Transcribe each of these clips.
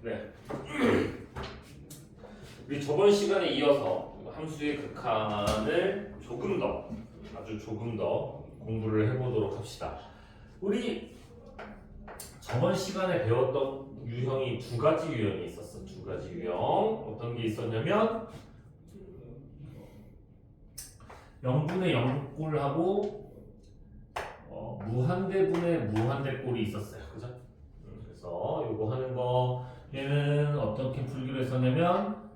네. 우리 저번 시간에 이어서 함수의 극한을 아주 조금 더 공부를 해보도록 합시다. 우리 저번 시간에 배웠던 유형이 두 가지 유형이 있었어. 두 가지 유형. 어떤 게 있었냐면 0분의 0꼴하고 무한대분의 무한대꼴이 있었어요. 그죠? 그래서 요거 하는 거 얘는 어떻게 풀기로 했었냐면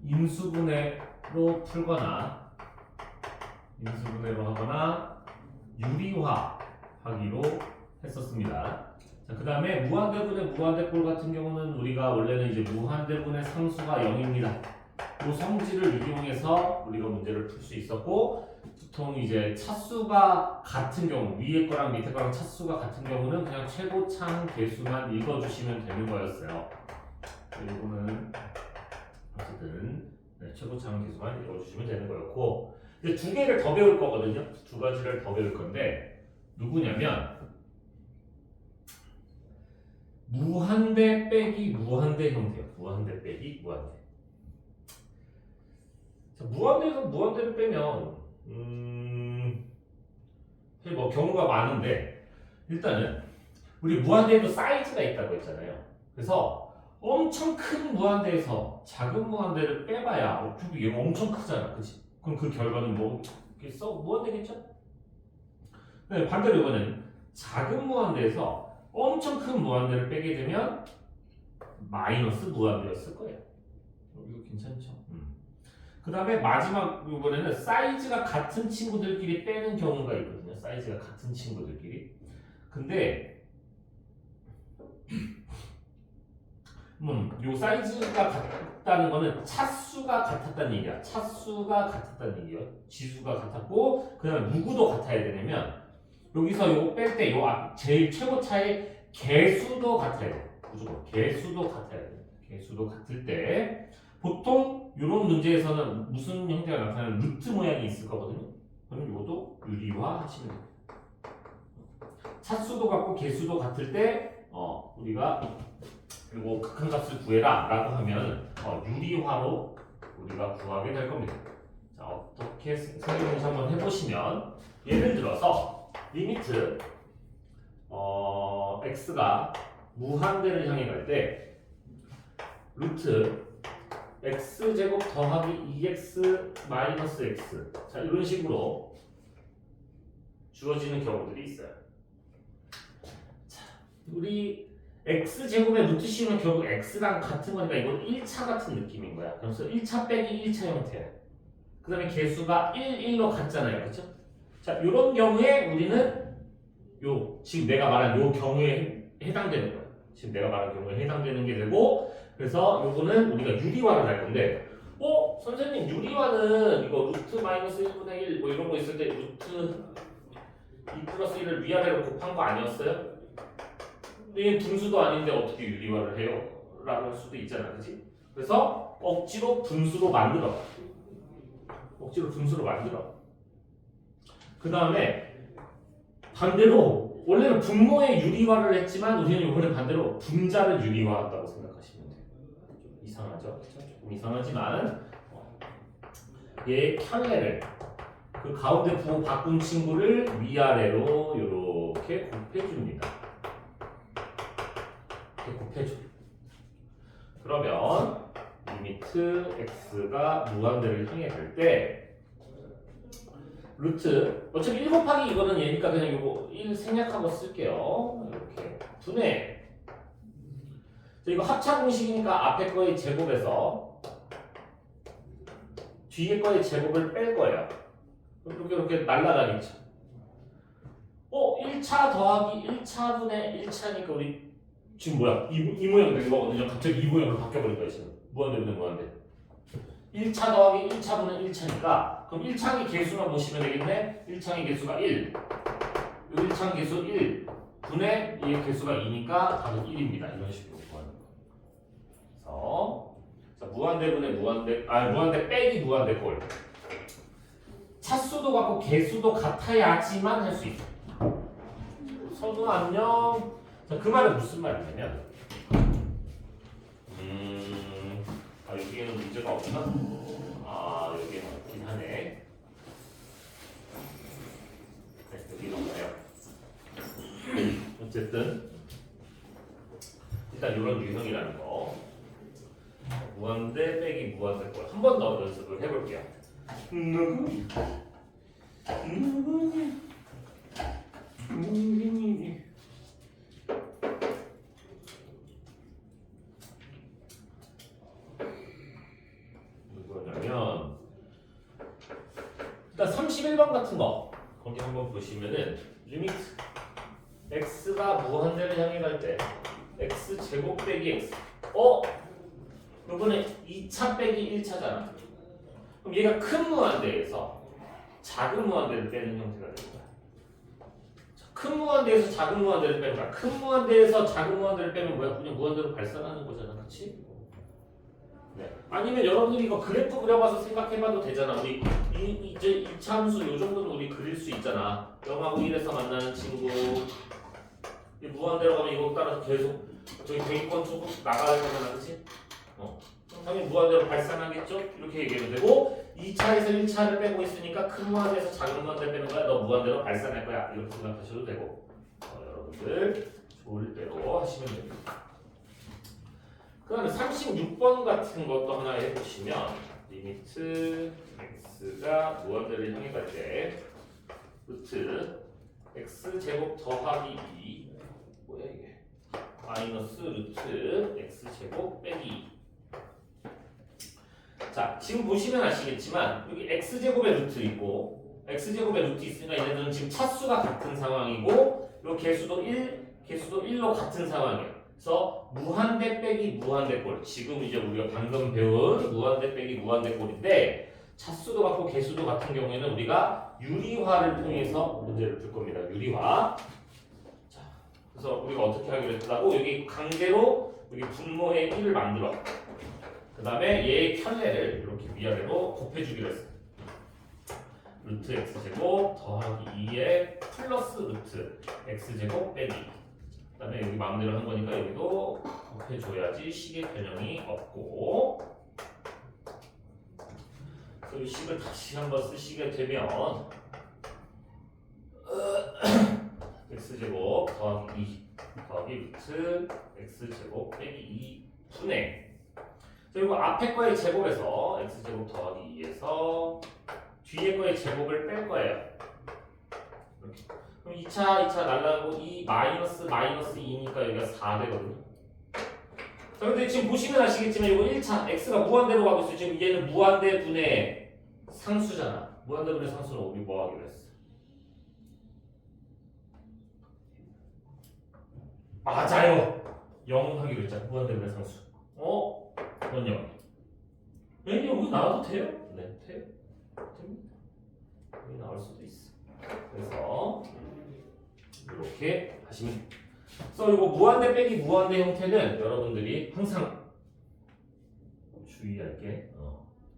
인수분해로 풀거나 인수분해로 하거나 유리화하기로 했었습니다. 자, 그 다음에 무한대분의 무한대꼴 같은 경우는 우리가 원래는 이제 무한대분의 상수가 0입니다. 그 성질을 이용해서 우리가 문제를 풀 수 있었고, 보통 이제 차수가 같은 경우, 위에 거랑 밑에 거랑 차수가 같은 경우는 그냥 최고차항 개수만 읽어주시면 되는 거였어요. 이거는 어쨌든 최고차항 개수만 읽어주시면 되는 거였고, 이제 두 개를 더 배울 거거든요. 두 가지를 더 배울 건데 누구냐면 무한대 빼기 무한대 형태요. 무한대 빼기 무한대. 자, 무한대에서 무한대를 빼면 사실 뭐 경우가 많은데 일단은 우리 무한대에도 사이즈가 있다고 했잖아요. 그래서 엄청 큰 무한대에서 작은 무한대를 빼봐야 어차피 얘가 엄청 크잖아, 그치? 그럼 그 결과는 뭐겠어? 무한대겠죠? 네, 반대로 이거는 작은 무한대에서 엄청 큰 무한대를 빼게 되면 마이너스 무한대였을 거예요. 이거 괜찮죠? 그 다음에 마지막 이번에는 사이즈가 같은 친구들끼리 빼는 경우가 있거든요. 사이즈가 같은 친구들끼리. 근데 요 사이즈가 같다는 거는 차수가 같았다는 얘기야. 차수가 같았다는 얘기예요. 지수가 같았고 그 다음에 누구도 같아야 되냐면 여기서 요거 뺄 때 요 제일 최고차의 개수도 같아야 돼. 무조건 개수도 같아야 돼. 개수도 같을 때 보통 이런 문제에서는 무슨 형태가 나타나는 루트 모양이 있을 거거든요. 그럼 이것도 유리화 하시면 돼요. 차수도 같고 개수도 같을 때 우리가 그리고 극한값을 구해라 라고 하면 유리화로 우리가 구하게 될 겁니다. 자, 어떻게 생각해서 한번 해보시면 예를 들어서 리미트 x가 무한대를 향해 갈 때 루트 x제곱 더하기 2x 마이너스 x 자 이런 식으로 주어지는 경우들이 있어요. 자, 우리 x제곱에 루트 씌우면 결국 x랑 같은 거니까 이건 1차 같은 느낌인 거야. 그래서 1차 빼기 1차 형태야. 그 다음에 개수가 1, 1로 같잖아요. 그쵸? 자, 이런 경우에 우리는 지금 내가 말한 요 경우에 해당되는 거야. 지금 내가 말한 경우에 해당되는 게 되고 그래서 요거는 우리가 유리화를 할 건데 선생님 유리화는 이거 루트 마이너스 1분의 1 뭐 이런 거 있을 때 루트 2 플러스 1을 위아래로 곱한 거 아니었어요? 근데 분수도 아닌데 어떻게 유리화를 해요? 라고 할 수도 있잖아, 그치? 그래서 억지로 분수로 만들어. 그 다음에 반대로 원래는 분모의 유리화를 했지만 우리는 이번에 반대로 분자를 유리화한다고 생각하시면 돼요. 좀 이상하죠? 조금 이상하지만 얘의 켤레를 그 가운데 부호 바꾼 친구를 위아래로 이렇게 곱해줍니다. 이렇게 곱해줘. 그러면 리미트 x가 무한대를 향해 갈 때 루트 어차피 1 곱하기 이거는 얘니까 그냥 이거 1 생략하고 쓸게요. 이렇게 분해. 이거 합차 공식이니까 앞에 거의 제곱에서 뒤에 거의 제곱을 뺄 거예요. 이렇게 날라가겠죠. 1차 더하기 1차분의 1차니까 우리 지금 뭐야? 이 모양 된 거거든요. 갑자기 이 모양으로 바뀌어버린 거예요. 지금 무한대분의 무한대. 1차 더하기 1차분의 1차니까 그럼 1창의 개수만 보시면 되겠네. 1창의 개수가 1 1창 개수 1 분의 이 개수가 2니까 답은 1입니다. 이런 식으로 구하는 거. 그래서 무한대분의 무한대 빼기 무한대꼴 차수도 같고 개수도 같아야지만 할 수 있어. 선우 안녕. 자, 그 말은 무슨 말이냐면 여기에는 문제가 없나? 아 여기에는 없긴 하네. 네, 여기는 없네요. 어쨌든 일단 이런 유형이라는 거 무한대 빼기 무한대 걸 한 번 더 연습을 해볼게요. 누구니? 누구냐면 일단 31번 같은 거 거기 한번 보시면은 리미트 x가 무한대를 향해 갈 때 x 제곱 빼기 x 이번에 2차 빼기 1차잖아. 그럼 얘가 큰 무한대에서 작은 무한대를 빼는 형태가 되는 거야. 큰 무한대에서 작은 무한대를 빼는 거야. 큰 무한대에서 작은 무한대를 빼면 뭐야? 그냥 무한대로 발산하는 거잖아. 그렇지? 네. 아니면 여러분들이 이거 그래프 그려봐서 생각해봐도 되잖아. 우리 이제 2차 함수 요 정도는 우리 그릴 수 있잖아. 0하고 1에서 만나는 친구 이 무한대로 가면 이거 따라서 계속 저기 대기권 쪽 나가야 되잖아. 그렇지? 당연히 무한대로 발산하겠죠? 이렇게 얘기해도 되고 2차에서 1차를 빼고 있으니까 큰 무한대에서 작은 무한대 빼는 거야. 너 무한대로 발산할 거야. 이렇게 생각하셔도 되고 여러분들 좋을 대로 하시면 됩니다. 그 다음에 36번 같은 것도 하나 해보시면 리미트 x가 무한대를 향해 갈 때 루트 x제곱 더하기 2 뭐야 이게 마이너스 루트 x제곱 빼기 2. 자 지금 보시면 아시겠지만 여기 x제곱의 루트 있고 x제곱의 루트 있으니까 얘네들은 지금 차수가 같은 상황이고 요 개수도 1로 같은 상황이에요. 그래서 무한대 빼기 무한대꼴 지금 이제 우리가 방금 배운 무한대 빼기 무한대꼴인데 차수도 같고 개수도 같은 경우에는 우리가 유리화를 통해서 문제를 풀 겁니다. 유리화. 자, 그래서 우리가 어떻게 하기로 했다고 여기 강제로 여기 분모의 1을 만들어. 그 다음에 얘의 켤레를 이렇게 위아래로 곱해주기로 했어. 루트 x제곱 더하기 2에 플러스 루트 x제곱 빼기. 그 다음에 여기 마음대로 한 거니까 여기도 곱해줘야지 식의 변형이 없고. 그래서 이 식을 다시 한번 쓰시게 되면 x제곱 더하기 2 더하기 루트 x제곱 빼기 2분의 그리고 앞에 거의 제곱에서 x제곱 더하기 2에서 뒤에 거의 제곱을 뺄 거예요. 이렇게. 그럼 2차 날라가고 2 마이너스 2니까 여기가 4 되거든요. 자, 근데 지금 보시면 아시겠지만 이거 1차 x가 무한대로 가고 있어요. 지금 얘는 무한대 분의 상수잖아. 무한대 분의 상수는 우리 뭐 하기로 했어? 맞아요. 0 하기로 했잖아. 무한대 분의 상수. 그럼요. 여기 나와도 돼요? 네, 돼요. 됩니다. 여기 나올 수도 있어. 그래서 이렇게 하시면 됩니다. 그래서 이거 무한대 빼기 무한대 형태는 여러분들이 항상 주의할 게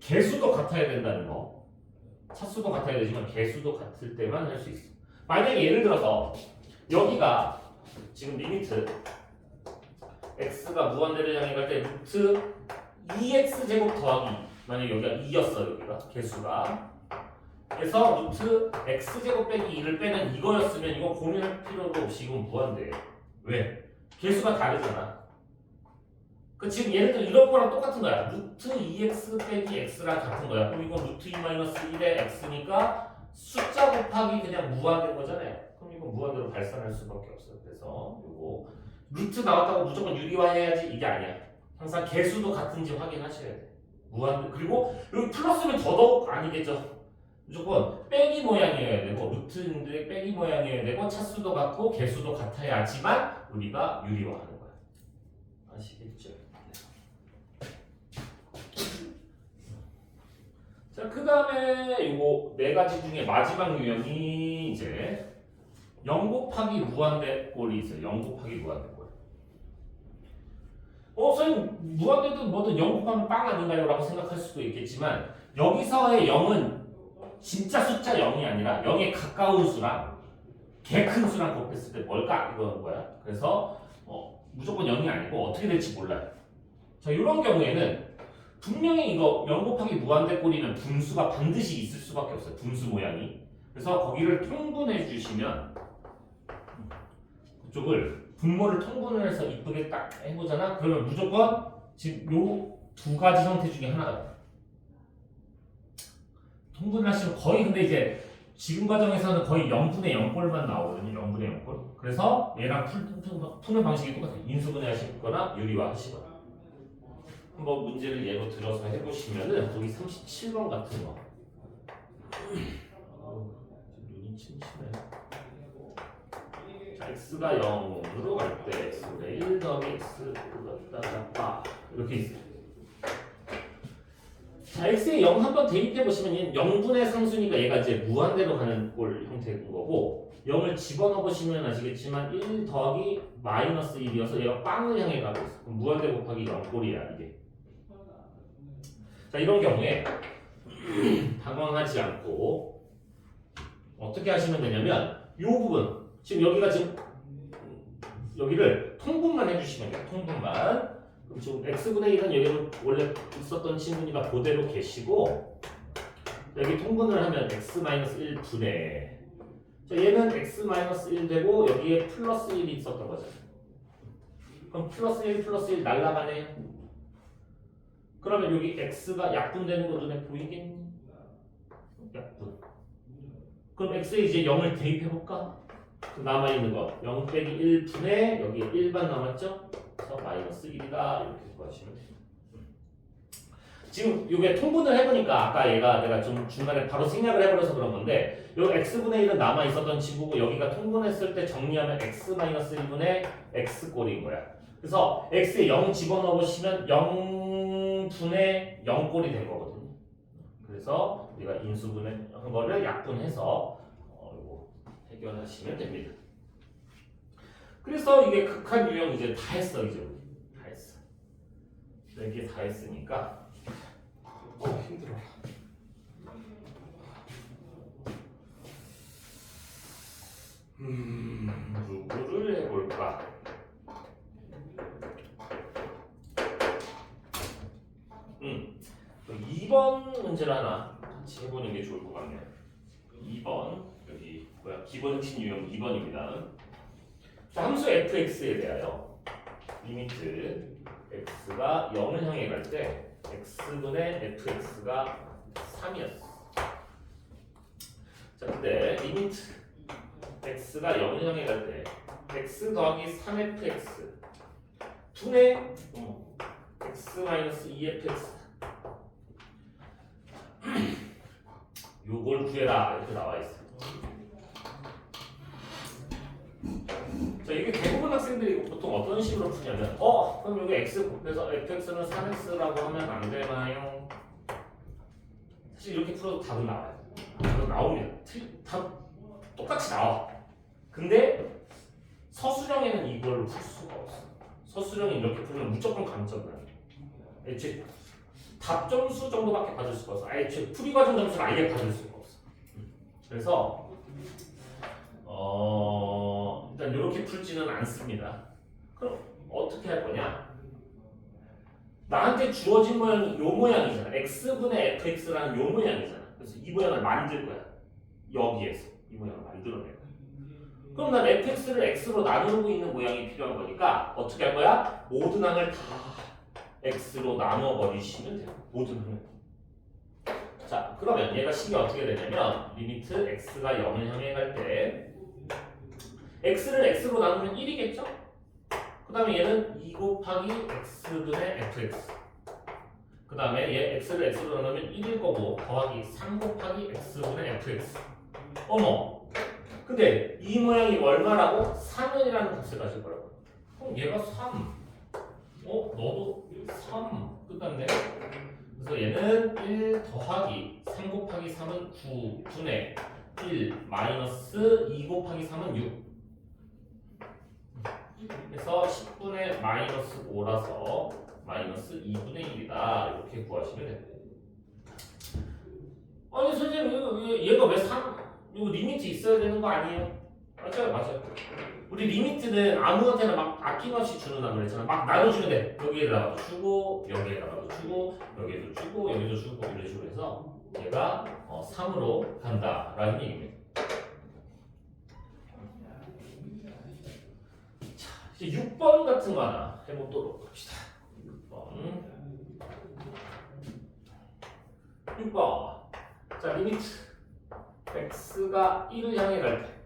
개수도 같아야 된다는 거. 차수도 같아야 되지만 개수도 같을 때만 할 수 있어. 만약에 예를 들어서 여기가 지금 리미트 x가 무한대를 향해 갈 때 루트 2x제곱 더하기 만약에 여기가 2였어 여기가 개수가 그래서 루트 x제곱 빼기 2를 빼는 이거였으면 이건 고민할 필요도 없이 이건 무한대예요. 왜? 개수가 다르잖아. 그 지금 예를 들어 이런 거랑 똑같은 거야. 루트 2x 빼기 x랑 같은 거야. 그럼 이건 루트 2 마이너스 1의 x니까 숫자 곱하기 그냥 무한대인 거잖아요. 그럼 이건 무한대로 발산할 수밖에 없어요. 그래서 이거 루트 나왔다고 무조건 유리화해야지 이게 아니야. 항상 개수도 같은지 확인하셔야 돼. 무한대 그리고 여기 플러스면 더더욱 아니겠죠. 무조건 빼기 모양이어야 되고 루트인데 빼기 모양이어야 되고 차수도 같고 개수도 같아야지만 우리가 유리화하는 거야. 아시겠죠? 자, 그 다음에 요거 네 가지 중에 마지막 유형이 이제 0 곱하기 무한대꼴이 있어요. 0 곱하기 무한대꼴. 선생님 무한대든 뭐든 0 곱하면 빵 아닌가요? 라고 생각할 수도 있겠지만 여기서의 0은 진짜 숫자 0이 아니라 0에 가까운 수랑 개 큰 수랑 곱했을 때 뭘까? 이거는 거야. 그래서 무조건 0이 아니고 어떻게 될지 몰라요. 자, 이런 경우에는 분명히 이거 0 곱하기 무한대꼴이면 분수가 반드시 있을 수밖에 없어요. 분수 모양이. 그래서 거기를 통분해 주시면 그쪽을 분모를 통분을 해서 이쁘게 딱 해보잖아. 그러면 무조건 지금 요 두 가지 형태 중에 하나가 돼. 통분을 하시면 거의 근데 이제 지금 과정에서는 거의 0분의 0꼴만 나오거든요. 0분의 0꼴. 그래서 얘랑 푸는 방식이 똑같아요. 인수분해 하시거나 유리화 하시거나. 한번 문제를 예로 들어서 해보시면은 거기 37번 같은 거. 눈이 침침해. 자, x가 0으로 갈 때 x분의 1 더하기 x 갔다가 이렇게 있어요. 자, x에 0 한번 대입해 보시면 얘는 0분의 상수니까 얘가 이제 무한대로 가는 꼴 형태인 거고 0을 집어넣어 보시면 아시겠지만 1 더하기 마이너스 1이어서 얘가 빵을 향해 가고 있어. 그럼 무한대 곱하기 0꼴이야 이게. 자, 이런 경우에 당황하지 않고 어떻게 하시면 되냐면 이 부분 지금 여기가 지금 여기를 통분만 해주시면 돼요. 통분만. 그럼 지금 x분의 1은 여기로 원래 있었던 친구니까 그대로 계시고 여기 통분을 하면 x-1 분의 자, 얘는 x-1 되고 여기에 플러스 1이 있었던 거죠. 그럼 플러스 1 플러스 1 날라가네요. 그러면 여기 x가 약분되는 거 눈에 보이겠니? 약분. 그럼 x에 이제 0을 대입해볼까? 남아있는 거 0 빼기 1 분의 여기에 1반 남았죠? 그래서 마이너스 1이다 이렇게 구하시면 돼요. 지금 이게 통분을 해보니까 아까 얘가 내가 좀 중간에 바로 생략을 해버려서 그런 건데 여기 x분의 1은 남아있었던 친구고 여기가 통분했을 때 정리하면 x-1분의 x꼴인 거야. 그래서 x에 0 집어넣어 보시면 0분의 0꼴이 된 거거든요. 그래서 우리가 인수분해한 거를 약분해서 이거 해결하시면 됩니다. 그래서 이게 극한 유형 이제 다 했어 이제 우리 다 했어. 이게 다 했으니까 힘들어. 누구를 해볼까? 그럼 2번 문제를 하나 같이 해보는 게 좋을 것 같네요. 2번 여기 뭐야 기본 핵심 유형 2번입니다. 자, 함수 fx에 대하여 리미트 x가 0을 향해 갈 때 x분의 fx가 3이었어. 자, 근데 리미트 x가 0을 향해 갈 때 x 더하기 3fx 분의 x-2fx 요걸 구해라 이렇게 나와 있어. 자, 이게 대부분 학생들이 보통 어떤 식으로 푸냐면 그럼 여기 x 곱해서 fx는 3x라고 하면 안 되나요? 사실 이렇게 풀어도 답은 나와요. 답은 나옵니다. 답 똑같이 나와. 근데 서술형에는 이걸 풀 수가 없어. 서술형이 이렇게 풀면 무조건 감점 나요. 애초에 답 점수 정도밖에 받을 수가 없어. 애초에 풀이 과정 점수를 아예 받을 수가 없어. 그래서 일단 이렇게 풀지는 않습니다. 그럼 어떻게 할 거냐? 나한테 주어진 모양이 요 모양이잖아. x분의 fx라는 요 모양이잖아. 그래서 이 모양을 만들 거야. 여기에서 이 모양을 만들어낼 거야. 그럼 난 fx를 x로 나누고 있는 모양이 필요한 거니까 어떻게 할 거야? 모든 항을 다 x로 나눠 버리시면 돼요. 모든 항을. 자, 그러면 얘가 식이 어떻게 되냐면 리미트 x가 0을 향해 갈 때 x를 x로 나누면 1이겠죠? 그 다음에 얘는 2 곱하기 x분의 fx 그 다음에 얘 x를 x로 나누면 1일 거고 더하기 3 곱하기 x분의 fx 어머! 근데 이 모양이 얼마라고? 3이라는 값을 가질 거라고. 그럼 얘가 3 너도 3 끝났네. 그래서 얘는 1 더하기 3 곱하기 3은 9분의 1 마이너스 2 곱하기 3은 6 그래서 10분의 마이너스 5라서 마이너스 2분의 1이다 이렇게 구하시면 됩니다. 아니 선생님 얘가 왜 3? 이거 리미트 있어야 되는 거 아니에요? 맞아요 맞아요. 우리 리미트는 아무한테나 막 아낌없이 주는다고 그랬잖아. 막 나눠주면 돼. 여기에다가 주고 여기에다가 주고 여기에도 주고 여기도 주고 이런 식으로 해서 얘가 3으로 간다라는 얘기입니다. 자, 이제 6번 같은 거 하나 해보도록 합시다. 6번. 자, 리미트 x가 1을 향해 갈 때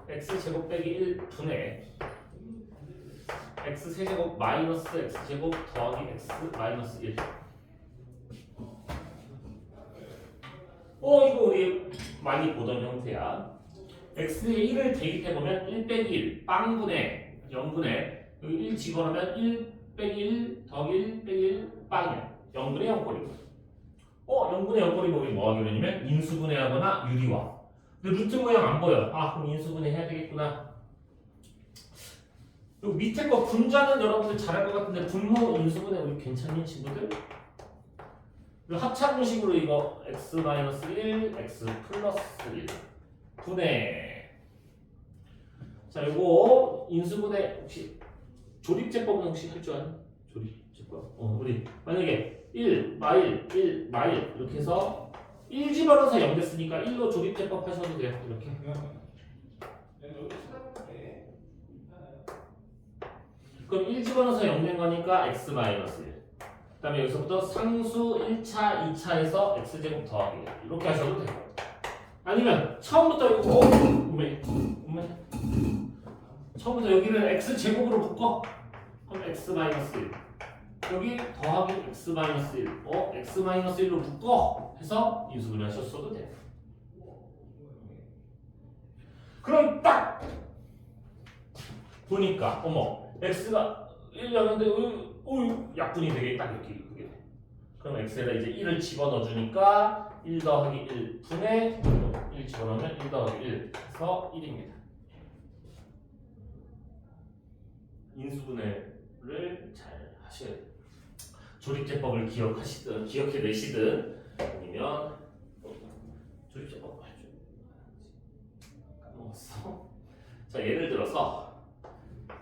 x제곱 빼기 1 분의 x세제곱 마이너스 x제곱 더하기 x 마이너스 1. 이거 우리 많이 보던 형태야. x에 1을 대입해보면 1 빼기 1 빵분의 0분의 여기 1 집어넣으면 1 빼기 1 더하기 1 빼기 1 빵이야. 0분의 0꼴이고 0분의 0꼴이면 우리 뭐 하기로 했냐면 인수분해하거나 유리화. 근데 루트 모양 안 보여. 그럼 인수분해 해야 되겠구나. 요 밑에 거 분자는 여러분들 잘할 것 같은데 분모 인수분해 우리 괜찮니 친구들? 합차분식으로 이거 x-1, x 플러스 1 분해. 자, 요거 인수분해 혹시 조립제법은 혹시 할 줄 아니? 조립제법. 우리 만약에 1 마일 이렇게 해서 1 집어넣어서 0 됐으니까 1로 조립제법 하셔도 돼요. 이렇게. 그럼 1 집어넣어서 0 된 거니까 x 마이너스 1. 그 다음에 여기서부터 상수 1차, 2차에서 x제곱 더하기 1. 이렇게 하셔도 돼요. 아니면 처음부터 이거 엄매 처음부터 여기를 x제곱으로 묶어. 그럼 x 마이너스 1. 여기 더하기 x 마이너스 1. x 마이너스 1로 묶어 해서 인수분해 하셨어도 돼요. 그럼 딱 보니까 x가 1이었는데 약분이 되게 딱 이렇게 그게 돼. 그럼 x에다 이제 1을 집어넣어 주니까 1 더하기 1 분의 1 집어넣으면 1 더하기 1 해서 1입니다. 인수분해를 잘 하셔야 돼요. 조립제법을 기억해내시든 아니면 조립제법 까먹었어. 자, 예를 들어서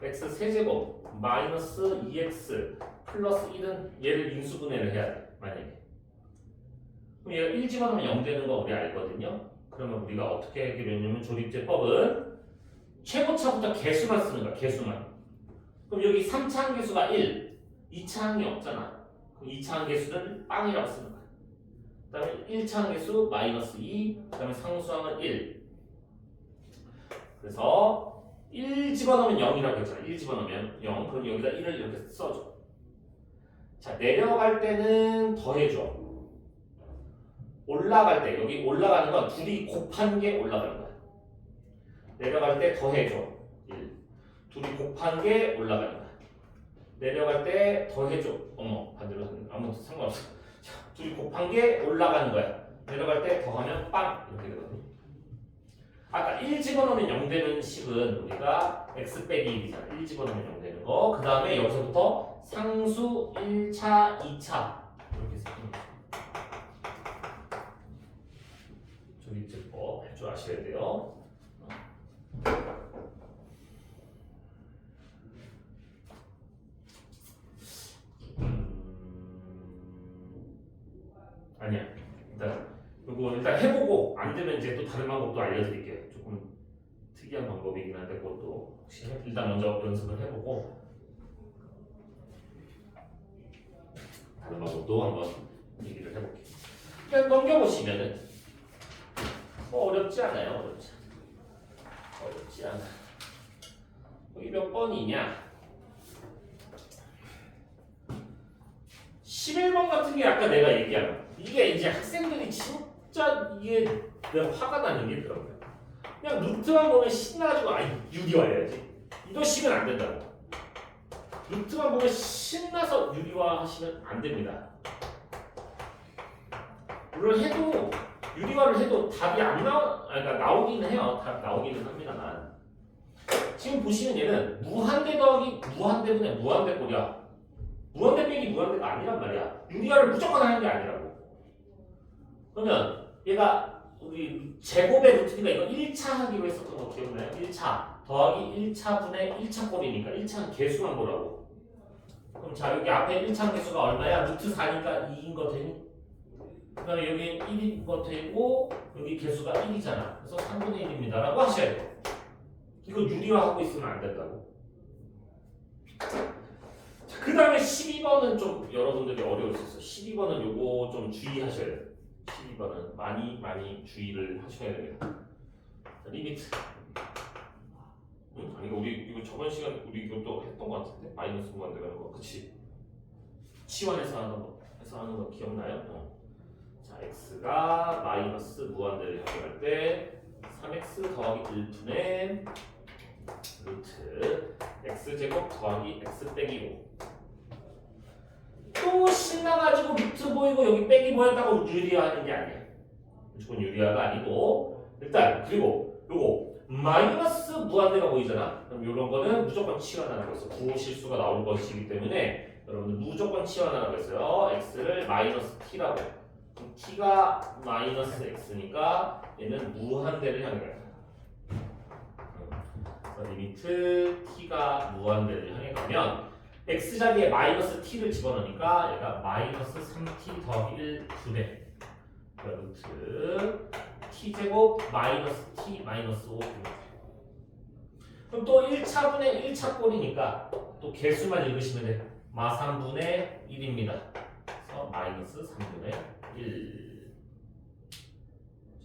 x 세제곱 마이너스 2x 플러스 1은 얘를 인수분해를 해야 돼. 만약에 그럼 얘가 1 집어넣으면 0 되는 거 우리 알거든요. 그러면 우리가 어떻게 하기로 했냐면 조립제법은 최고차부터 개수만 쓰는 거야. 개수만. 그럼 여기 3차 항계수가 1 2차 항이 없잖아. 그럼 2차 항계수는 빵이라고 쓰는 거야. 그 다음에 1차 항계수 마이너스 2 그 다음에 상수항은 1. 그래서 1 집어넣으면 0이라고 했잖아. 1 집어넣으면 0. 그럼 여기다 1을 이렇게 써줘. 자, 내려갈 때는 더해줘. 올라갈 때, 여기 올라가는 건 둘이 곱한 게 올라가는 거야. 내려갈 때 더해줘. 1. 둘이 곱한 게 올라가는 거야. 내려갈 때 더해줘. 반대로 아무 상관없어. 자, 둘이 곱한 게 올라가는 거야. 내려갈 때 더하면 빵! 이렇게 되거든요. 아까 1 집어넣으면 0 되는 식은 우리가 x 빼기 1이잖아. 1 집어넣으면 0 되는 거. 그 다음에 여기서부터 상수 1차, 2차 이렇게 쓰는 거죠. 조립제법 할 줄 아셔야 돼요. 아니야. 일단 해보고 안 되면 이제 또 다른 방법도 알려드릴게요. 조금 특이한 방법이긴 한데 그것도 혹시 일단 먼저 연습을 해보고 다른 방법도 한번 얘기를 해볼게요. 그냥 넘겨보시면은 어렵지 않아요. 어렵지 않아. 여기 몇 번이냐? 11번 같은 게 아까 내가 얘기한 거. 이게 이제 학생들이 진짜 이게 내가 화가 나는 게 있더라고요. 그냥 루트만 보면 신나가지고 유리화해야지. 이거 식은 안 된다고. 루트만 보면 신나서 유리화 하시면 안 됩니다. 물론 유리화를 해도 답이 안 그러니까 나오기는 해요. 답 나오기는 합니다만. 지금 보시면 얘는 무한대 더하기 무한대 분의 무한대 꼴이야. 무한대 빼기 무한대가 아니란 말이야. 유리화를 무조건 하는 게 아니라고. 그러면 얘가 우리 제곱의 루트니까 이거 1차 하기로 했었던 거 기억나요? 1차 더하기 1차분의 1차 꼴이니까 1차 개수만 보라고. 그럼 자 여기 앞에 1차 개수가 얼마야? 루트 4니까 2인 거 되니? 그 다음에 여기 1인 거 되고 여기 개수가 1이잖아. 그래서 3분의 1입니다 라고 하셔야 돼. 이거 유리화하고 있으면 안 된다고. 그 다음에 12번은 좀 여러분들이 어려울 수 있어. 12번은 요거 좀 주의하셔야 돼요. 12번은 많이 주의를 하셔야 됩니다. 자, 리미트. 아니 이거 저번 시간 우리 이것도 했던 것 같은데 마이너스 무한대가는 거, 그치? 치환해서 하는 거 기억나요? 자, x가 마이너스 무한대를 해결할 때 3x 더하기 1분의 루트 x제곱 더하기 x 빼기 5. 또 신나가지고 루트 보이고 여기 빼기 보였다고 유리화하는 게 아니야. 무조건 유리화가 아니고 일단 그리고 요거 마이너스 무한대가 보이잖아. 그럼 이런 거는 무조건 치환하라고 했어. 부호 실수가 나올 것이기 때문에 여러분들 무조건 치환하라고 했어요. x를 마이너스 t라고. 그럼 t가 마이너스 x니까 얘는 무한대를 향해 가요. 리미트 t가 무한대를 향해 가면 x 자리에 마이너스 t를 집어넣으니까 얘가 마이너스 3t 더하기 1분의 루트 t제곱 마이너스 t 마이너스 5입니다. 그럼 또 1차분의 1차 꼴이니까 또 개수만 읽으시면 돼. 마 3분의 1입니다. 그래서 마이너스 3분의 1.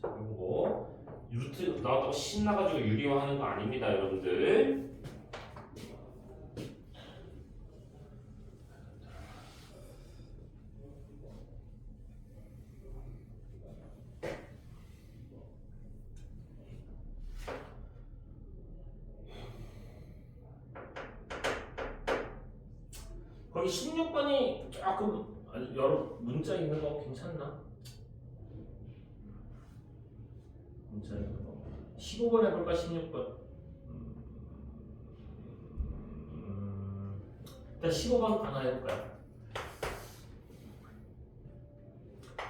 자, 그리고 루트 나왔다고 신나가지고 유리화하는 거 아닙니다, 여러분들. 거기 16번이 조금 여러 문자 있는 거 괜찮나? 문자 있는 거 15번 해볼까? 16번 일단 15번 하나 해볼까요?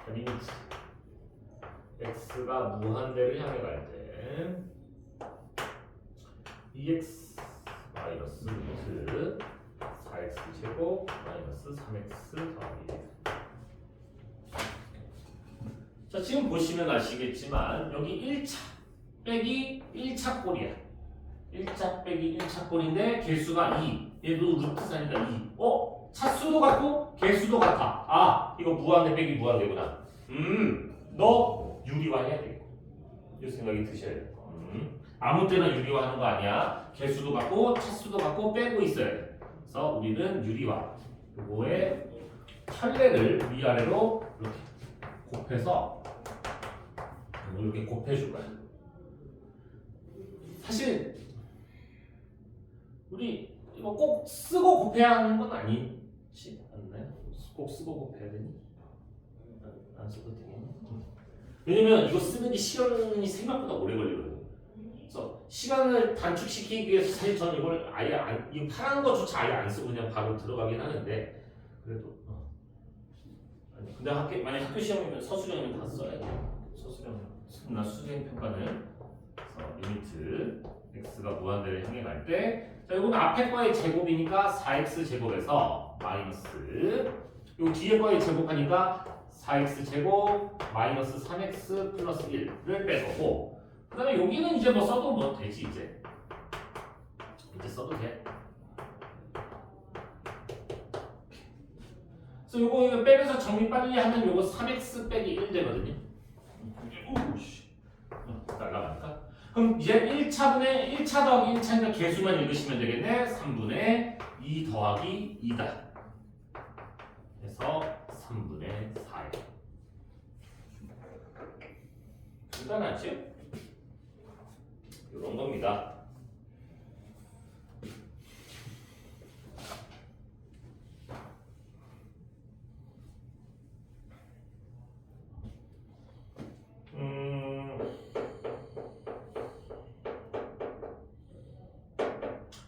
리미트 x가 무한대를 향해 갈 때 2x 마이너스 루트 4x 제곱 마이너스 3x 더하기 1. 자, 지금 보시면 아시겠지만 여기 1차 빼기 1차 꼴이야. 1차 빼기 1차 꼴인데 개수가 2. 얘도 루트 4니까 2. 차수도 같고 개수도 같아. 아, 이거 무한대 빼기 무한대구나. 너 유리화해야 되겠고. 이 생각이 드셔야 돼. 아무 때나 유리화하는 거 아니야. 개수도 같고 차수도 같고 빼고 있어야 돼. 그래서 우리는 유리화. 요거의 켤레를 위아래로 이렇게 곱해서 이렇게 곱해줄 거야. 사실 우리 이거 꼭 쓰고 곱해야 하는 건 아니지 않나요? 꼭 쓰고 곱해야 되니? 안 써도 되겠니? 왜냐면 이거 쓰는 게 시간이 생각보다 오래 걸리거든. 그래서 시간을 단축시키기 위해서 사실 저는 이걸 아예 이거 파란 것조차 아예 안 쓰고 그냥 바로 들어가긴 하는데 그래도 아니, 근데 만약 학교 시험이면 서술형이면 다 써야 돼. 서술형이나 수행 평가는 그래서 리미트 x가 무한대를 향해 갈 때 자, 이거는 앞에 거의 제곱이니까 4x 제곱에서 마이너스 요 뒤에 거의 제곱하니까 4x 제곱 마이너스 3x 플러스 1을 빼서고 그 다음에 여기는 이제 뭐 써도 뭐 되지 이제 써도 돼. 그래서 요거 빼면서 정리 빨리 하면 요거 3x 빼기 1 되거든요. 오우씨 날라가니까 그럼 이제 1차 더하기 1차니까 개수만 읽으시면 되겠네. 3분의 2 더하기 2다. 그래서 3분의 4예요. 간단하지? 이런 겁니다.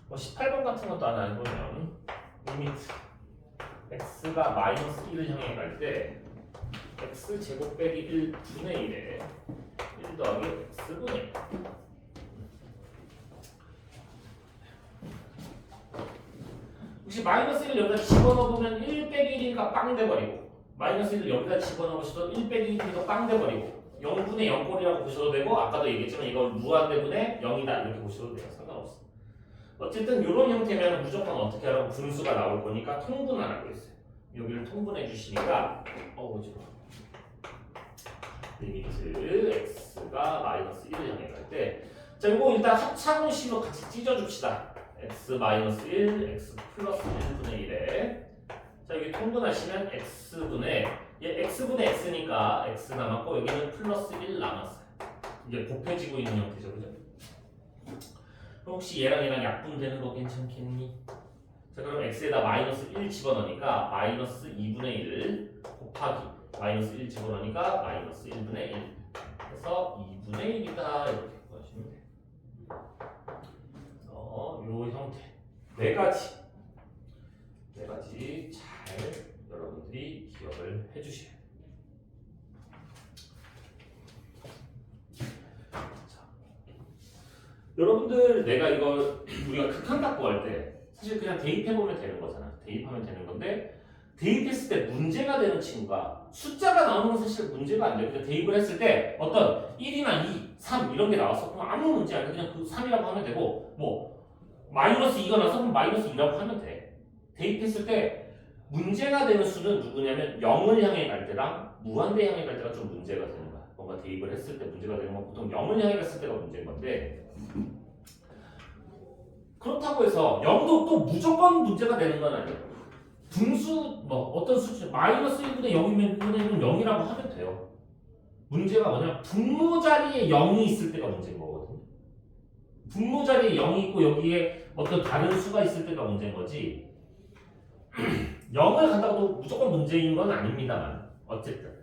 뭐 18번 같은 것도 하나 해보면 리미트 x가 마이너스 1을 향해 갈 때 x 제곱 빼기 1분의 1에 1 더하기 x분의 혹시 마이너스 1을 여기다 집어넣으면 1 빼기 1이니까 빵 돼버리고 마이너스 1을 여기다 집어넣으셔도 1 빼기 1이니까 빵 돼버리고 0분의 0꼴이라고 보셔도 되고 아까도 얘기했지만 이걸 무한대분의 0이다 이렇게 보셔도 돼요. 상관없어. 어쨌든 이런 형태면 무조건 어떻게 하라고 분수가 나올 거니까 통분하라고 했어요. 여기를 통분해 주시니까 어지러워. 리미트 x가 마이너스 1을 향해 갈 때 자 이거 일단 합창식으로 같이 찢어줍시다. x 마이너스 1, x 플러스 1분의 1에 자 여기 통분하시면 x분의 얘 x분의 x니까 x 남았고 여기는 플러스 1 남았어요. 이제 곱해지고 있는 형태죠. 그죠? 그럼 혹시 얘랑 얘랑 약분되는 거 괜찮겠니? 자 그럼 x에다 마이너스 1 집어넣으니까 마이너스 2분의 1 곱하기 마이너스 1 집어넣으니까 마이너스 1분의 1 그래서 2분의 1이다 이렇게 구하시면 돼요. 그래서 요 형태 네 가지 잘 여러분들이 기억을 해주셔야 돼요. 자, 여러분들 내가 이거 우리가 극한각 구할 때 사실 그냥 대입해보면 되는 거잖아. 대입하면 되는 건데 대입했을 때 문제가 되는 친구가 숫자가 나오는 건 사실 문제가 안 돼요. 그냥 대입을 했을 때 어떤 1이나 2, 3 이런 게 나왔어. 그럼 아무 문제 안 돼. 그냥 그 3이라고 하면 되고 뭐 마이너스 2가 나서 그럼 마이너스 2라고 하면 돼. 대입했을 때 문제가 되는 수는 누구냐면 0을 향해 갈 때랑 무한대 향해 갈 때가 좀 문제가 되는 거야. 뭔가 대입을 했을 때 문제가 되는 건 보통 0을 향해 갔을 때가 문제인 건데 그렇다고 해서 0도 또 무조건 문제가 되는 건 아니에요. 분수 뭐 어떤 수치 마이너스 1분의 0이면 1분의 1은 0이라고 하면 돼요. 문제가 뭐냐 분모 자리에 0이 있을 때가 문제인 거거든요. 분모 자리에 0이 있고 여기에 어떤 다른 수가 있을 때가 문제인 거지 0을 간다고 무조건 문제인 건 아닙니다만 어쨌든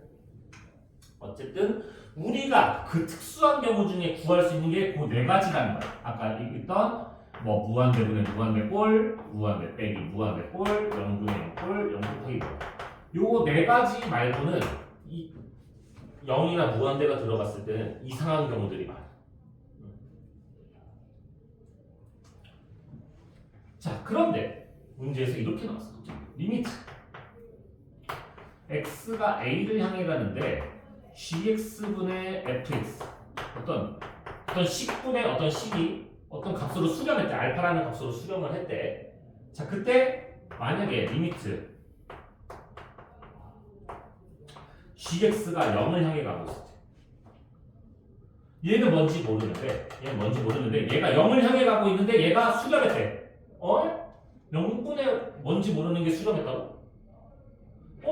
우리가 그 특수한 경우 중에 구할 수 있는 게 그 네 가지라는 거야. 아까 있던 뭐 무한대분의 무한대꼴, 무한대 빼기 무한대꼴, 0분의 0꼴, 0 곱하기 요 네 가지 말고는 이 0이나 무한대가 들어갔을 때는 이상한 경우들이 많아. 자 그런데 문제에서 이렇게 나왔어. 리미트 x가 a를 향해 가는데 gx분의 fx 어떤 식분의 어떤 식이 어떤 값으로 수렴했대. 알파라는 값으로 수렴을 했대. 자 그때 만약에 리미트 gx가 0을 향해 가고 있을 때 얘는 뭔지 모르는데 얘가 0을 향해 가고 있는데 얘가 수렴했대. 0분의 뭔지 모르는 게 수렴했다고?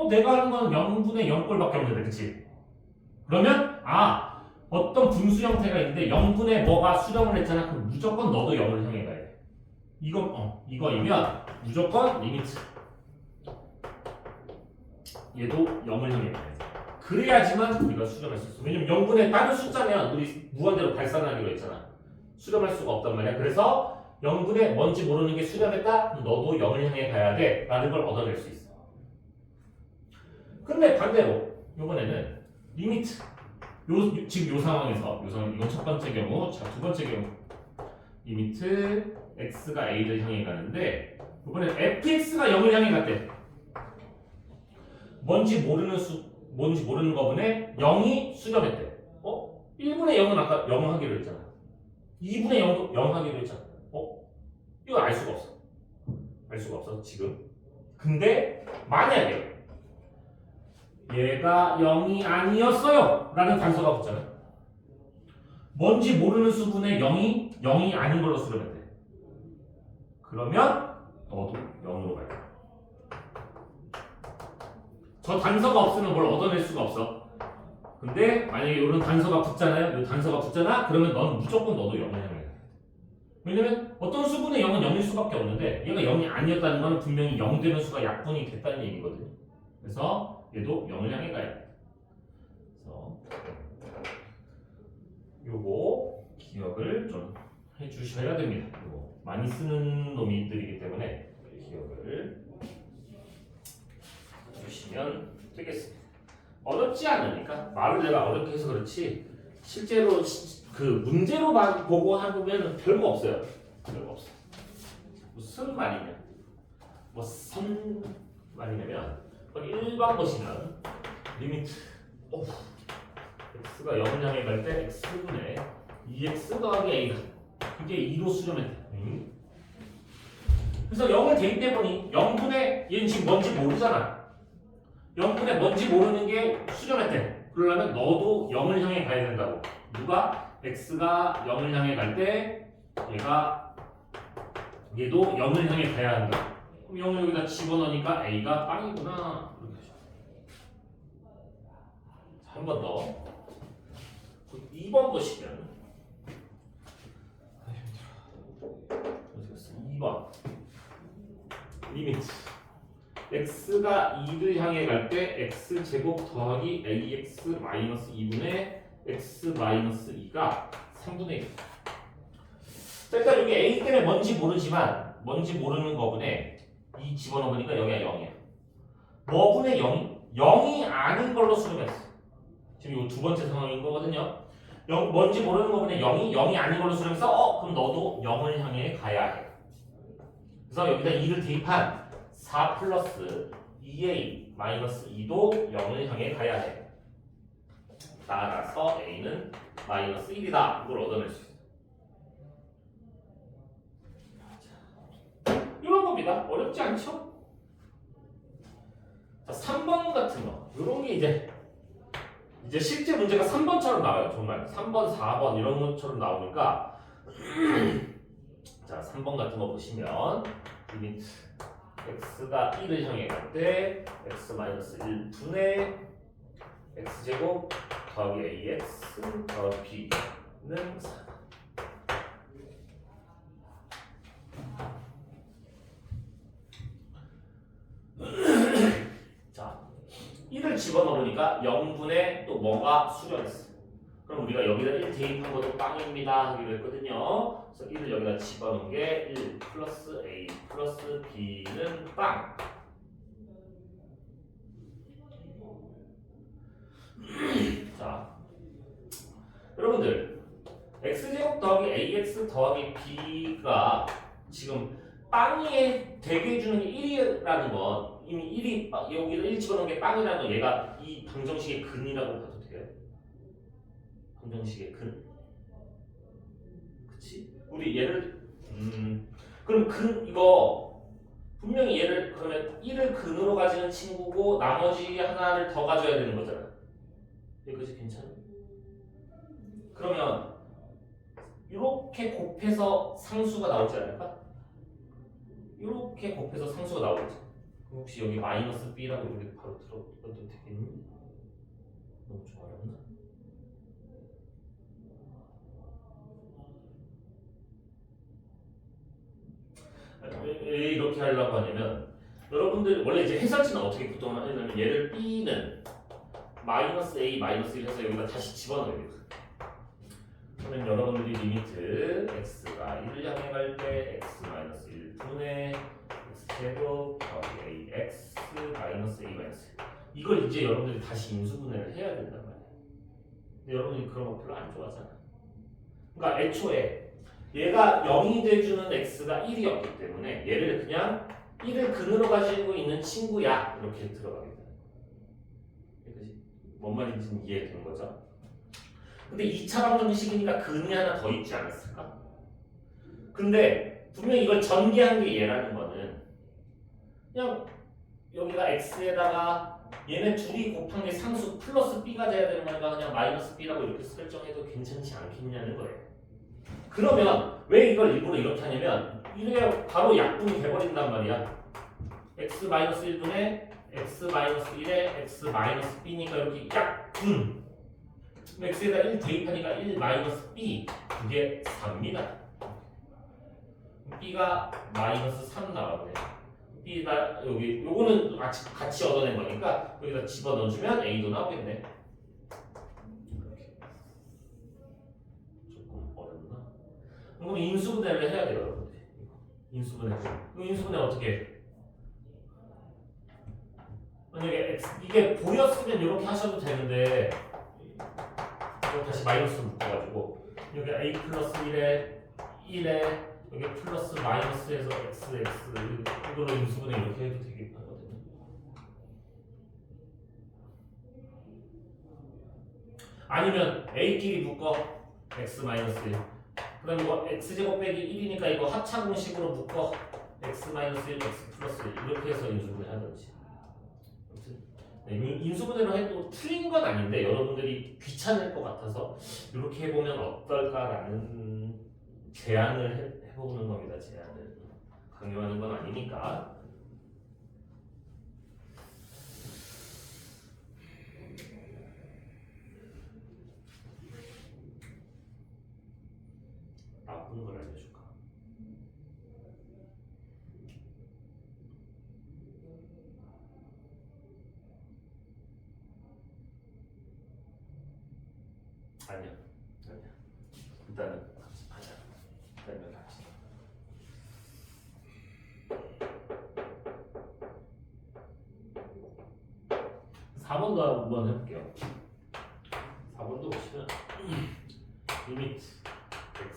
내가 하는 건 0분의 0꼴밖에 없는데 그치? 그러면 어떤 분수 형태가 있는데 0분의 뭐가 수렴을 했잖아. 그럼 무조건 너도 0을 향해 가야 돼. 이거이면 무조건 리미트 얘도 0을 향해 가야 돼. 그래야지만 우리가 수렴할 수 있어. 왜냐면 0분의 다른 숫자면 우리 무한대로 발산하기로 했잖아. 수렴할 수가 없단 말이야. 그래서 0분의 뭔지 모르는 게 수렴했다? 그럼 너도 0을 향해 가야 돼 라는 걸 얻어낼 수 있어. 근데 반대로 이번에는 리미트 지금 요 상황에서 이건 첫 번째 경우, 자 두 번째 경우 리미트 x가 a를 향해 가는데 이번엔 fx가 0을 향해 갔대. 뭔지 모르는 거분에 0이 수렴했대. 1분의 0은 아까 0 하기로 했잖아. 2분의 0도 0 하기로 했잖아. 이거 알 수가 없어 지금. 근데 만약에 얘가 0이 아니었어요 라는 단서가 붙잖아. 뭔지 모르는 수분의 0이 아닌 걸로 수렴했대. 그러면 너도 0으로 가야 돼. 저 단서가 없으면 뭘 얻어낼 수가 없어. 근데 만약에 이런 단서가 붙잖아요. 이 단서가 붙잖아. 그러면 넌 무조건 너도 0을 향해 가야 돼. 왜냐면 어떤 수분의 0은 0일 수밖에 없는데 얘가 0이 아니었다는 건 분명히 0 되는 수가 약분이 됐다는 얘기거든요. 그래서 얘도 0을 향해 가야 돼. 그래서 요거 기억을 좀 해주셔야 됩니다. 요거 많이 쓰는 놈들이기 때문에 기억을 해주시면 되겠습니다. 어렵지 않으니까 말을 내가 어렵게 해서 그렇지 실제로 그 문제로만 보고 하면 별거 없어요. 무슨 말이냐? 뭐 선 말이냐면 거기 1번 보시면 리미트 x가 0을 향해 갈 때 x분의 2x 더하기 a가 그게 2로 수렴했대. 그래서 0을 대입해보니 0분의 얘는 지금 뭔지 모르잖아. 0분의 뭔지 모르는 게 수렴했대. 그러려면 너도 0을 향해 가야 된다고. 누가? x가 0을 향해 갈 때 얘도 0을 향해 가야 한다. 그럼 0을 여기다 집어넣으니까 a가 빵이구나. 이렇게 하죠. 한 번 더. 2번 보시면 2번 리미트 x가 2를 향해 갈 때 x제곱 더하기 ax 마이너스 2분의 x 마이너스 2가 3분의 1. 자, 일단 여기 a 때문에 뭔지 모르지만 뭔지 모르는 거분에 2 집어넣으니까 여기가 0이야. 뭐분의 0이? 0이 아닌 걸로 수렴했어. 지금 이 두 번째 상황인 거거든요. 뭔지 모르는 거분에 0이 아닌 걸로 수렴해서 그럼 너도 0을 향해 가야 해. 그래서 여기다 2를 대입한 4 플러스 2a 마이너스 2도 0을 향해 가야 해. 따라서 a는 마이너스 1이다. 이걸 얻어낼 수 있어. 이런 겁니다. 어렵지 않죠? 자, 3번 같은 거. 이런 게 이제 실제 문제가 3번처럼 나와요. 정말 3번, 4번 이런 것처럼 나오니까 자, 3번 같은 거 보시면 리미트 x가 1을 향해 갈 때 x-1 분의 x제곱 더하기 ax 더하기 b는 4. 자, 1을 집어넣으니까 0분의 또 뭐가 수렴했어. 그럼 우리가 여기다 1 대입한 것도 빵입니다 하기로 했거든요. 그래서 1을 여기다 집어넣은 게 1 플러스 a 플러스 b는 빵. 자, 여러분들 x제곱 더하기 ax 더하기 b가 지금 빵이 되게 해주는 게 1이라는 건 이미 1이 여기다 1 집어넣은 게 빵이라는 건 얘가 이 방정식의 근이라고 봐도 돼요. 방정식의 근. 그치? 우리 얘를 그럼 근 이거 분명히 얘를 그러면 1을 근으로 가지는 친구고 나머지 하나를 더 가져야 되는 거잖아. 여기까지 괜찮아? 그러면 이렇게 곱해서 상수가 나오지 않을까? 이렇게 곱해서 상수가 나오겠지. 그럼 혹시 여기 마이너스 b라고 이렇게 바로 들어도 되겠니? 너무 좀 어렵나? 왜 이렇게 하려고 하냐면 여러분들 원래 이제 해설지는 어떻게 보통 하냐면 얘를 b는 마이너스 a 마이너스 1 해서 여기다 다시 집어넣어야 돼. 그러면 여러분들이 리미트 x가 1을 향해 갈 때 x 마이너스 1 분의 x제곱 더하기 ax 마이너스 a 마이너스 이걸 이제 여러분들이 다시 인수분해를 해야 된단 말이야. 근데 여러분들이 그런 거 별로 안 좋아하잖아. 그러니까 애초에 얘가 0이 돼주는 x가 1이었기 때문에 얘를 그냥 1을 근으로 가지고 있는 친구야 이렇게 들어가게 돼. 그치? 뭔 말인지는 이해되는 거죠? 근데 2차 방정식이니까 근이 하나 더 있지 않았을까? 근데 분명히 이걸 전개한 게 얘라는 거는 그냥 여기가 x에다가 얘네 둘이 곱한 게 상수 플러스 b가 돼야 되는 거니까 그냥 마이너스 b라고 이렇게 설정해도 괜찮지 않겠냐는 거예요. 그러면 왜 이걸 일부러 이렇게 하냐면 이게 바로 약분이 돼버린단 말이야. x-1분의 x-1에 x-b니까 이렇게 약분. x에다 1 대입하니까 1-b 그게 4입니다. b가 마이너스 3 나왔네. b가 여기 요거는 같이 얻어낸 거니까 여기다 집어넣어주면 a도 나오겠네. 조금 어렵나? 그럼 인수분해를 해야 돼요, 여러분들. 인수분해. 인수분해 어떻게 해? 만약에 이게 보였으면 이렇게 하셔도 되는데 이거 다시 마이너스 묶어가지고 여기 a 플러스 1에 여기 플러스 마이너스에서 x 이걸로 인수분해 이렇게 해도 되겠거든요. 아니면 a끼리 묶어 x 마이너스 1. 그다음 이거 x제곱 빼기 1이니까 이거 합차 공식으로 묶어 x 마이너스 1, x 플러스 1 이렇게 해서 인수분해 하든지. 아무튼 인수분해로 해도 틀린 건 아닌데 여러분들이 귀찮을 것 같아서 이렇게 해보면 어떨까라는 제안을 해보는 겁니다. 제안을 강요하는 건 아니니까. 나쁜 걸 알려줄까? 아니야. 일단은 하자. 일단은 하자. 4번도 한번 해볼게요. 4번도 보시면 리미트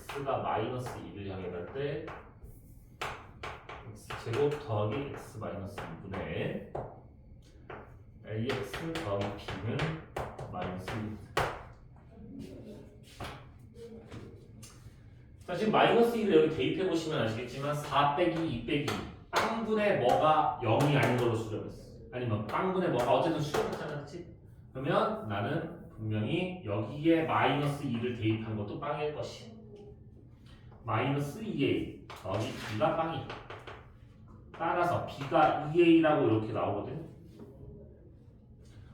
x가 마이너스 2를 향해 갈 때 x제곱 더하기 x 마이너스 2분의 ax 더하기 b는 마이너스 1. 자, 지금 마이너스 1을 여기 대입해 보시면 아시겠지만 4 빼기 2 빼기 빵분의 뭐가 0이 아닌 걸로 수렴했어. 아니면 빵분의 뭐가 어쨌든 수렴했잖아, 그치? 그러면 나는 분명히 여기에 마이너스 2를 대입한 것도 빵일 것이. 마이너스 2a 더하기 b가 빵이. 따라서 b가 2a라고 이렇게 나오거든.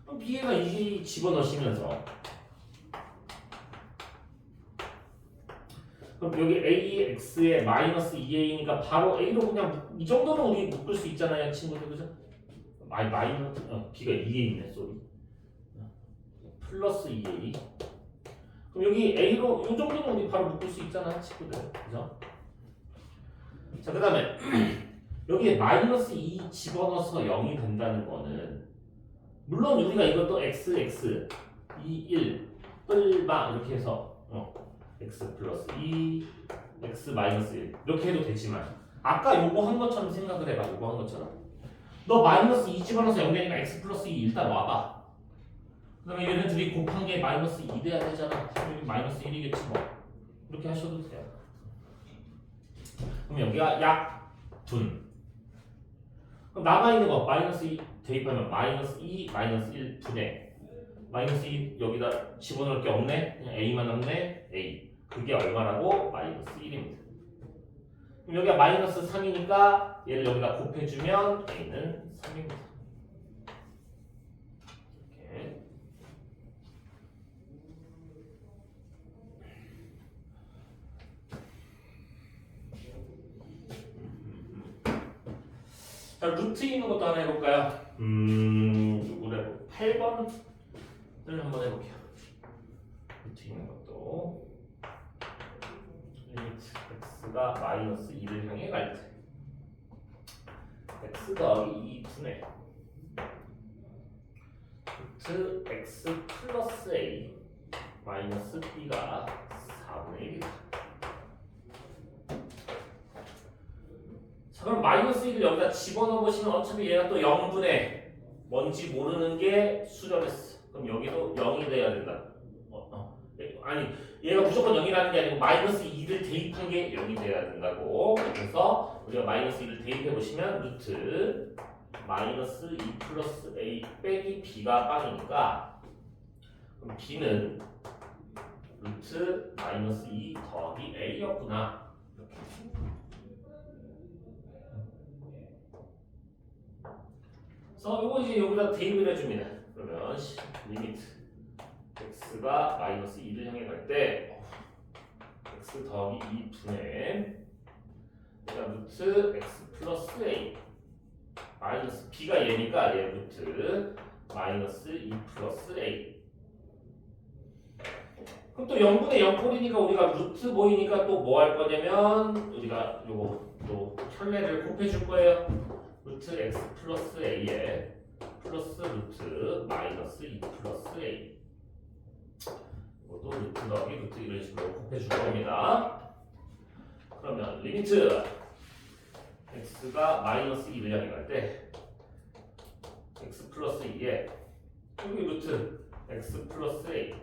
그럼 b가 2a 집어넣으시면서 그럼 여기 ax에 마이너스 2a니까 바로 a로 그냥 이 정도는 우리 묶을 수 있잖아요, 친구들, 그죠? 마이너스 b가 2a네, 쏘리. 플러스 2a. 그럼 여기 a로 이 정도는 우리 바로 묶을 수 있잖아, 친구들, 그죠? 자, 그 다음에 여기에 마이너스 2 집어넣어서 0이 된다는 거는 물론 우리가 이것도 x 2 1 뿔마 이렇게 해서 x 플러스 2 x 마이너스 1 이렇게 해도 되지만 아까 요거 한 것처럼 생각을 해봐. 요거 한 것처럼 너 마이너스 2 집어넣어서 0 되니까 x 플러스 2 일단 와봐. 그 다음에 얘네들이 곱한 게 마이너스 2 돼야 되잖아. 당연히 마이너스 1이겠지 뭐. 이렇게 하셔도 돼요. 그럼 여기가 약분. 그럼 남아있는 거 마이너스 2 대입하면 마이너스 2 마이너스 1 분의 마이너스 2 여기다 집어넣을 게 없네. 그냥 a만 남네. a. 그게 얼마라고? 마이너스 1입니다. 그럼 여기가 마이너스 3이니까 얘를 여기다 곱해주면 a는 3입니다. 이렇게. 자, 루트 있는 것도 하나 해볼까요? 누구래? 8번을 한번 해볼게요. 루트 있는 것도 리미트 x가 마이너스 2를 향해 갈 때 x 더하기 2분의 루트 x 플러스 a 마이너스 b가 4분의 1이다. 자, 그럼 마이너스 1을 여기다 집어넣어 보시면 어차피 얘가 또 0분의 뭔지 모르는 게 수렴했어. 그럼 여기도 0이 돼야 된다. 아니 얘가 무조건 0이라는 게 아니고 마이너스 2를 대입한 게 0이 돼야 된다고. 그래서 우리가 마이너스 2를 대입해 보시면 루트 마이너스 2 플러스 a 빼기 b가 빵이니까 그럼 b는 루트 마이너스 2 더하기 a였구나. 이렇게. 그래서 이거 이제 여기다 대입을 해줍니다. 그러면 리미트 x가 마이너스 2를 향해 갈 때 x 더하기 2분의 루트 x 플러스 a 마이너스 b가 얘니까 얘 루트 마이너스 2 플러스 a. 그럼 또 0분의 0꼴이니까 우리가 루트 보이니까 또 뭐 할 거냐면 우리가 요거 또 켤레를 곱해줄 거예요. 루트 x 플러스 a에 플러스 루트 마이너스 2 플러스 a. 이것도 루트 더하기 루트 이런 식으로 곱해줄 겁니다. 그러면 리미트 x가 마이너스 2를 향해 갈 때 x 플러스 2에 여기 루트 x 플러스 a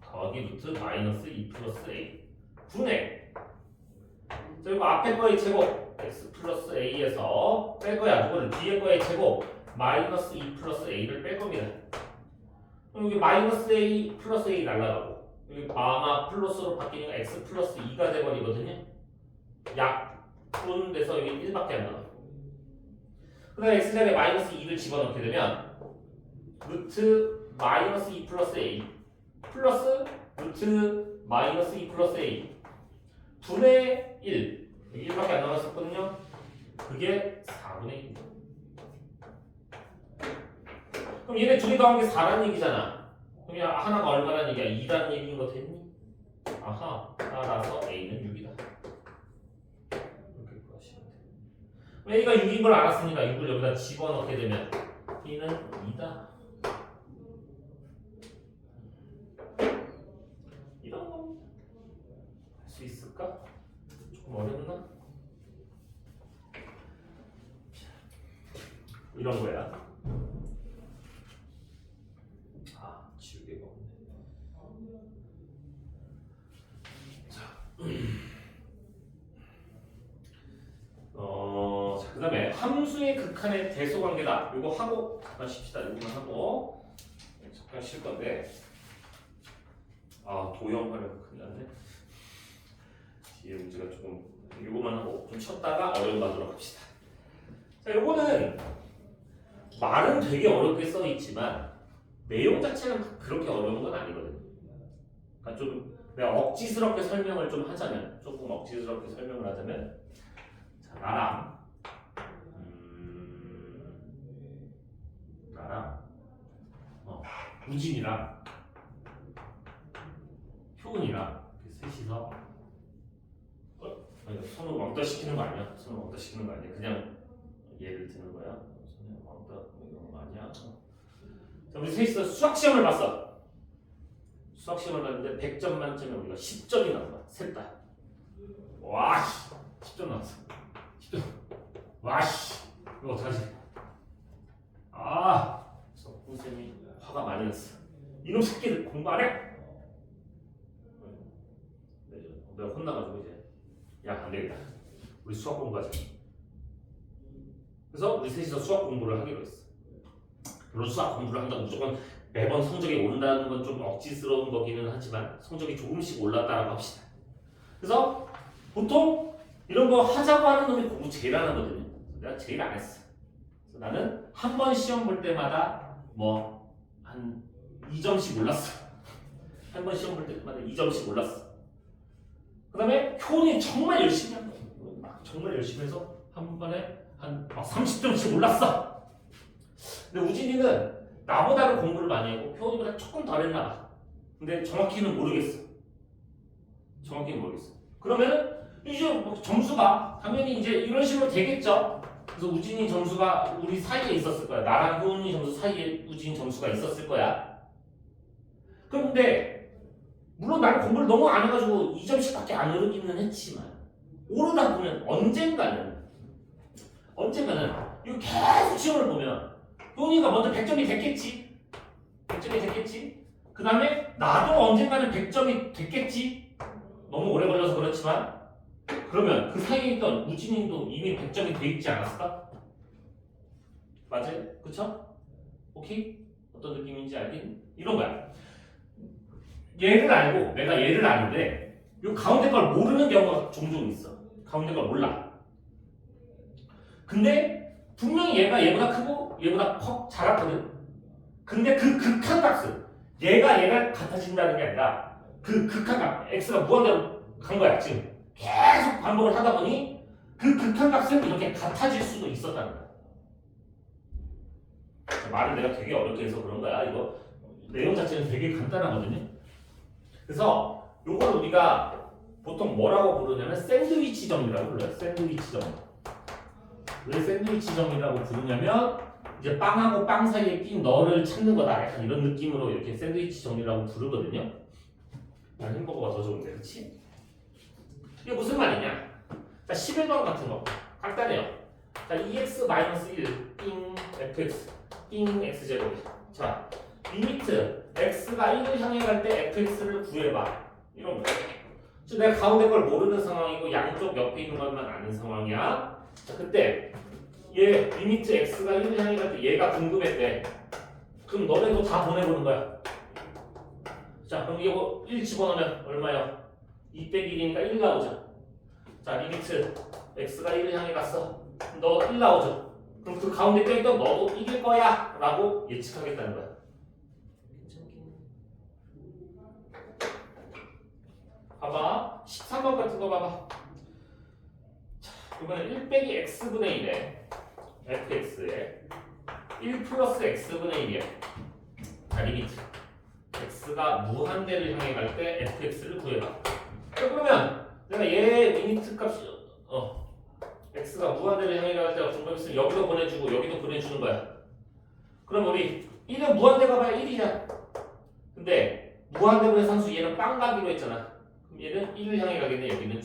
더하기 루트 마이너스 2 플러스 a 분의 자 이거 앞에 거의 제곱 x 플러스 a에서 뺄 거야. 누구를 뒤에 거의 제곱 마이너스 2 플러스 a를 뺄 겁니다. 그럼 여기 마이너스 a 플러스 a 날라가고 여기 아마 플러스로 바뀌니까 x 플러스 2가 돼버리거든요. 약분 돼서 여기 1밖에 안 나와. 그 다음에 x제곱에 마이너스 2를 집어넣게 되면 루트 마이너스 2 플러스 a 플러스 루트 마이너스 2 플러스 a 분의 1 여기 1밖에 안 나왔었거든요. 그게 4분의 1. 그럼 얘네 두 개 더한 게 4라는 얘기잖아. 그럼 야 하나가 얼마라는 얘기야? 2라는 얘기인 거 됐니? 아하 따라서 a는 6이다. 이렇게 구하시면 돼. a가 6인 걸 알았으니까 6을 여기다 집어넣게 되면 b는 2다. 이런 거 할 수 있을까? 조금 어렵나? 이런 거야. 아, 지우개가 없네. 자, 자, 그다음에 함수의 극한의 대소관계다. 이거 하고 잠깐 쉽시다. 이거만 하고 잠깐 쉴 건데. 아, 도형하려고 큰일 났네. 뒤에 문제가 조금 이거만 하고 좀 쉬었다가 어려운 거 하도록 합시다. 자, 요거는 말은 되게 어렵게 써 있지만 내용 자체는 그렇게 어려운 건 아니거든요. 그러니까 좀 내가 억지스럽게 설명을 좀 하자면, 조금 억지스럽게 설명을 하자면, 자, 나랑 우진이랑 효은이랑 이렇게 셋이서 손을 왕따 시키는 거 아니야? 손을 왕따 시키는 거 아니야? 그냥 예를 드는 거야. 손을 왕따 이런 거 아니야? 자, 우리 셋이서 수학 시험을 봤어. 수학 시험을 봤는데 100점 만점에 우리가 10점이 나온 거야. 셋 다. 와, 10점 나왔어. 10점. 와, 씨. 이거 어떡하지? 아, 선생님이 화가 많이 났어. 이놈 새끼들 공부 안 해? 내가 혼나가지고 이제 야, 안 되겠다. 우리 수학 공부하자. 그래서 우리 셋이서 수학 공부를 하기로 했어. 물론 수학 공부를 한다고 무조건 매번 성적이 오른다는 건 좀 억지스러운 거기는 하지만 성적이 조금씩 올랐다라고 합시다. 그래서 보통 이런 거 하자고 하는 놈이 공부 제일 안 하거든요. 내가 제일 안 했어. 그래서 나는 한 번 시험 볼 때마다 뭐 한 2점씩 올랐어. 한 번 시험 볼 때마다 2점씩 올랐어. 그 다음에 효은이 정말 열심히 한 거야. 막 정말 열심히 해서 한 번에 한 30점씩 올랐어. 근데 우진이는 나보다는 공부를 많이 했고 효은이보다 조금 덜 했나 봐. 근데 정확히는 모르겠어. 정확히는 모르겠어. 그러면 이제 뭐 점수가 당연히 이제 이런 식으로 되겠죠. 그래서 우진이 점수가 우리 사이에 있었을 거야. 나랑 효은이 점수 사이에 우진이 점수가 있었을 거야. 그런데 물론 나는 공부를 너무 안 해가지고 2점씩밖에 안 오르기는 했지만 오르다 보면 언젠가는 이거 계속 시험을 보면 효은이가 먼저 100점이 됐겠지. 100점이 됐겠지. 그 다음에 나도 언젠가는 100점이 됐겠지. 너무 오래 걸려서 그렇지만 그러면 그 사이에 있던 우진이도 이미 100점이 돼 있지 않았을까? 맞아요? 그쵸? 오케이? 어떤 느낌인지 알겠니? 이런 거야. 얘를 알고 내가 얘를 아는데 이 가운데 걸 모르는 경우가 종종 있어. 가운데 걸 몰라. 근데 분명히 얘가 얘보다 크고 얘보다 자랐거든. 근데 그 극한값은 얘가 같아진다는 게 아니라 그 극한값 x가 무한대로 간 거야. 지금 계속 반복을 하다 보니 그 극한값은 이렇게 같아질 수도 있었다는 거야. 말을 내가 되게 어렵게 해서 그런 거야. 이거 내용 자체는 되게 간단하거든요. 그래서 요걸 우리가 보통 뭐라고 부르냐면 샌드위치점이라고 불러요. 샌드위치점. 왜 샌드위치점이라고 부르냐면 이제 빵하고 빵 사이에 낀 너를 찾는 거다. 약간 이런 느낌으로 이렇게 샌드위치점이라고 부르거든요. 난 햄버거가 더 좋은데, 그렇지? 이게 무슨 말이냐? 자, 11번 같은 거 간단해요. 자, 2x-1 띵 fx 띵 x제곱. 자, 리미트 x가 1을 향해 갈 때 fx를 구해봐. 이런 거. 즉 내가 가운데 걸 모르는 상황이고 양쪽 옆에 있는 것만 아는 상황이야. 자, 그때 얘 리미트 x가 1을 향해 갈 때 얘가 궁금했대. 그럼 너네도 다 보내보는 거야. 자, 그럼 이거 1 집어넣으면 얼마야? 2 빼기 1이니까 1 나오죠. 자, 리미트 x가 1을 향해 갔어. 너 1 나오죠. 그럼 그 가운데 껴있던 너도 1일 거야 라고 예측하겠다는 거야. 봐봐. 13번 같은 거 봐봐. 자, 이번엔 1 빼기 x분의 1에 fx에 1 플러스 x분의 1이야. 자, 리미트 x가 무한대를 향해 갈 때 fx를 구해봐. 자, 그러면 내가 얘 리미트 값이 x가 무한대를 향해 갈 때가 궁금했으면 여기도 보내주고 여기도 보내주는 거야. 그럼 우리 1은 무한대가 봐야 1이야. 근데 무한대분의 상수 얘는 빵 가기로 했잖아. 그럼 얘는 1을 향해 가겠네. 여기는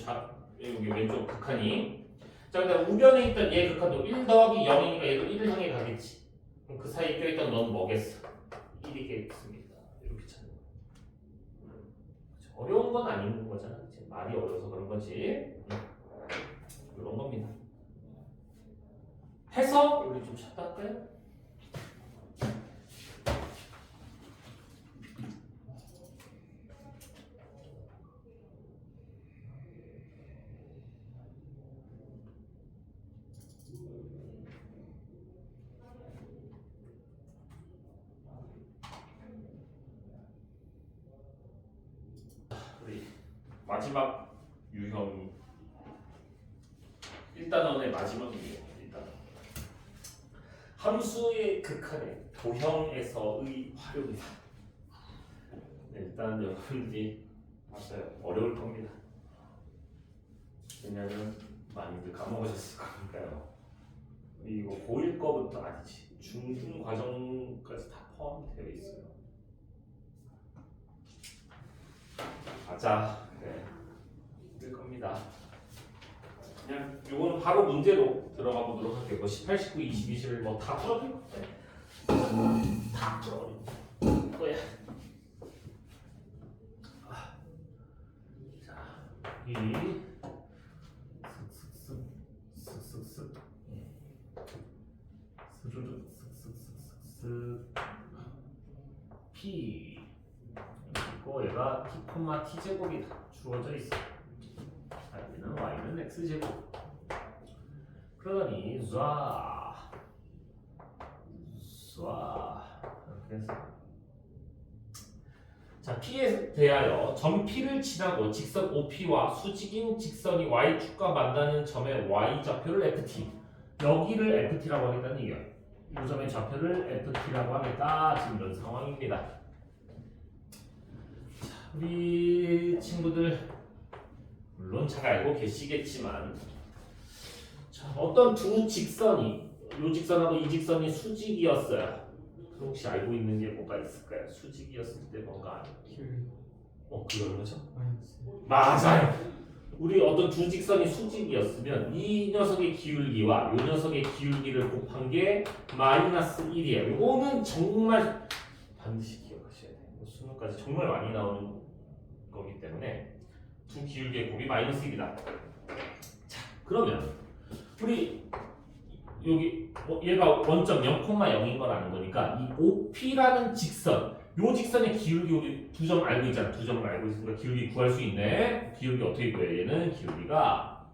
여기 왼쪽 극한이. 자, 근데 우변에 있던 얘 극한도 1 더하기 0이니까 얘도 1을 향해 가겠지. 그럼 그 사이에 껴있던 넌 뭐겠어? 1이 껴있습니다. 이렇게 찾는 거야. 어려운 건 아닌 거잖아. 말이 어려워서 그런 거지. 이런 겁니다. 해서 우리 좀 찾다 할까요? 우리 마지막 유형이 1단원의 마지막 유형. 함수의 극한의 도형에서의 활용이다. 일단 여러분들이 맞아요. 어려울 겁니다. 왜냐면 많이들 까먹으셨을 거니까요. 이거 고1 거부터 아니지. 중등 과정까지 다 포함되어 있어요. 맞아. 네. 힘들 겁니다. 그냥 요거는 바로 문제로 들어가 보도록 할게요. 뭐 18, 19, 20, 21 뭐 다 풀어버릴 거야. 다 풀어버릴 거야. 자, 이 쓱쓱쓱 스르륵 쓱쓱쓱쓱 P 그리고 얘가 T, T 제곱이 다 주어져 있어. 여기는 y는 x 제곱. 그러더니 쏴 이렇게 해서 자 P에 대하여 점 P를 지나고 직선 OP와 수직인 직선이 y축과 만나는 점의 y좌표를 FT. 여기를 FT라고 하겠다는 얘기야. 이 점의 좌표를 FT라고 하겠다. 지금 이런 상황입니다. 자, 우리 친구들 물론 잘 알고 계시겠지만 자, 어떤 두 직선이 이 직선하고 이 직선이 수직이었어요. 그럼 혹시 알고 있는 게 뭐가 있을까요? 수직이었을 때 뭔가 그게 얼마죠? 맞아요. 우리 어떤 두 직선이 수직이었으면 이 녀석의 기울기와 이 녀석의 기울기를 곱한 게 마이너스 1이에요. 이거는 정말 반드시 기억하셔야 돼요. 수능까지 정말 많이 나오는 거기 때문에 두 기울기의 곱이 마이너스 1이다. 자, 그러면 우리 여기 얘가 원점 0,0인 걸 아는 거니까 이 OP라는 직선, 요 직선의 기울기 우리 두 점 알고 있잖아. 두 점을 알고 있으니까 기울기 구할 수 있네. 기울기 어떻게 구해? 얘는 기울기가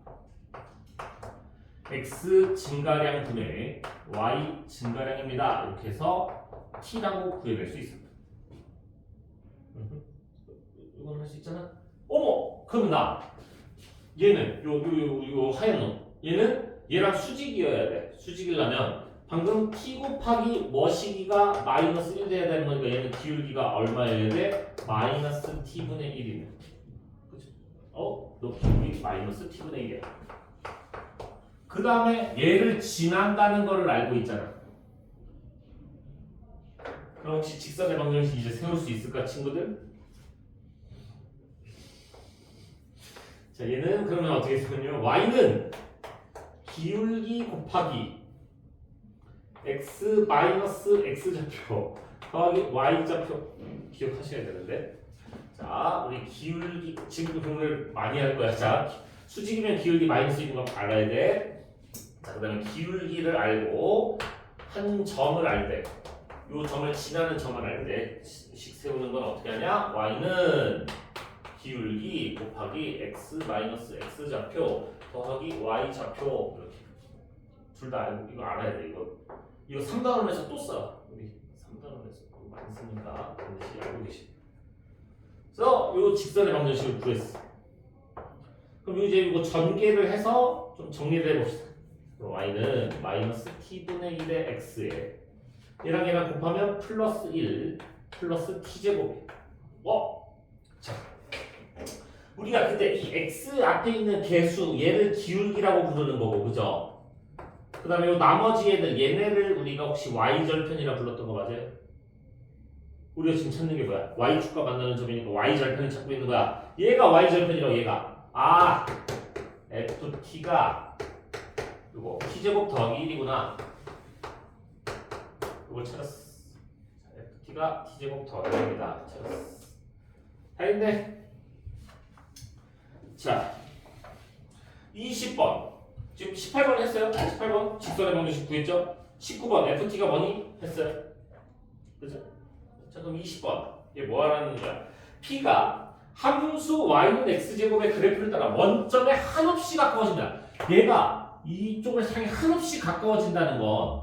x 증가량 분의 y 증가량입니다. 이렇게 해서 t라고 구해낼 수 있습니다. 이건 할 수 있잖아. 어머, 그럼 나 얘는 요 하얀 놈 얘는 얘랑 수직이어야 돼. 수직이려면 방금 t 곱하기 머시기가 마이너스 1 돼야 되는 거니까 얘는 기울기가 얼마여야 돼? 마이너스 t분의 1이네. 그치? 너 기울기 마이너스 t분의 1이야. 그 다음에 얘를 지난다는 거를 알고 있잖아. 그럼 혹시 직선의 방정식 이제 세울 수 있을까 친구들? 자, 얘는 그러면 어떻게 쓰냐면 y는 기울기 곱하기 x 마이너스 x 좌표 더하기 y 좌표 기억하셔야 되는데 자 우리 기울기 지금 공부를 많이 할 거야. 자 수직이면 기울기 마이너스 1인 거 알아야 돼. 자 그다음에 기울기를 알고 한 점을 알 때 요 점을 지나는 점을 알 때 식 세우는 건 어떻게 하냐? y는 기울기 곱하기 x 마이너스 x 좌표 더하기 y 좌표 이렇게 둘 다 알고 이거 알아야 돼. 이거 3단원에서 또 써. 우리 3단원에서 많이 쓰니까 반드시 알고 계시. 그래서 요 직선의 방정식을 구했어. 그럼 이제 이거 전개를 해서 좀 정리를 해봅시다. y는 마이너스 t분의 1의 x에 얘랑 곱하면 플러스 1 플러스 t제곱. 자, 우리가 그때 이 x 앞에 있는 개수 얘를 기울기라고 부르는 거고, 그죠? 그 다음에 요 나머지 애들 얘네를 우리가 혹시 y절편이라 불렀던 거 맞아요? 우리가 지금 찾는 게 뭐야? y축과 만나는 점이니까 y절편을 찾고 있는 거야. 얘가 y절편이라고 얘가 ft가 이거 t제곱 더하기 1이구나. 이걸 찾았어. ft가 t제곱 더하기 1이다. 찾았어. 다 있네. 자 20번 지금 18번 했어요? 18번 직선의 방정식 구했죠? 19번 ft가 뭐니? 했어요. 그죠? 자 그럼 20번 얘 뭐 하라는 거야? p가 함수 y는 x제곱의 그래프를 따라 원점에 한없이 가까워진다. 얘가 이쪽을 향해 한없이 가까워진다는 건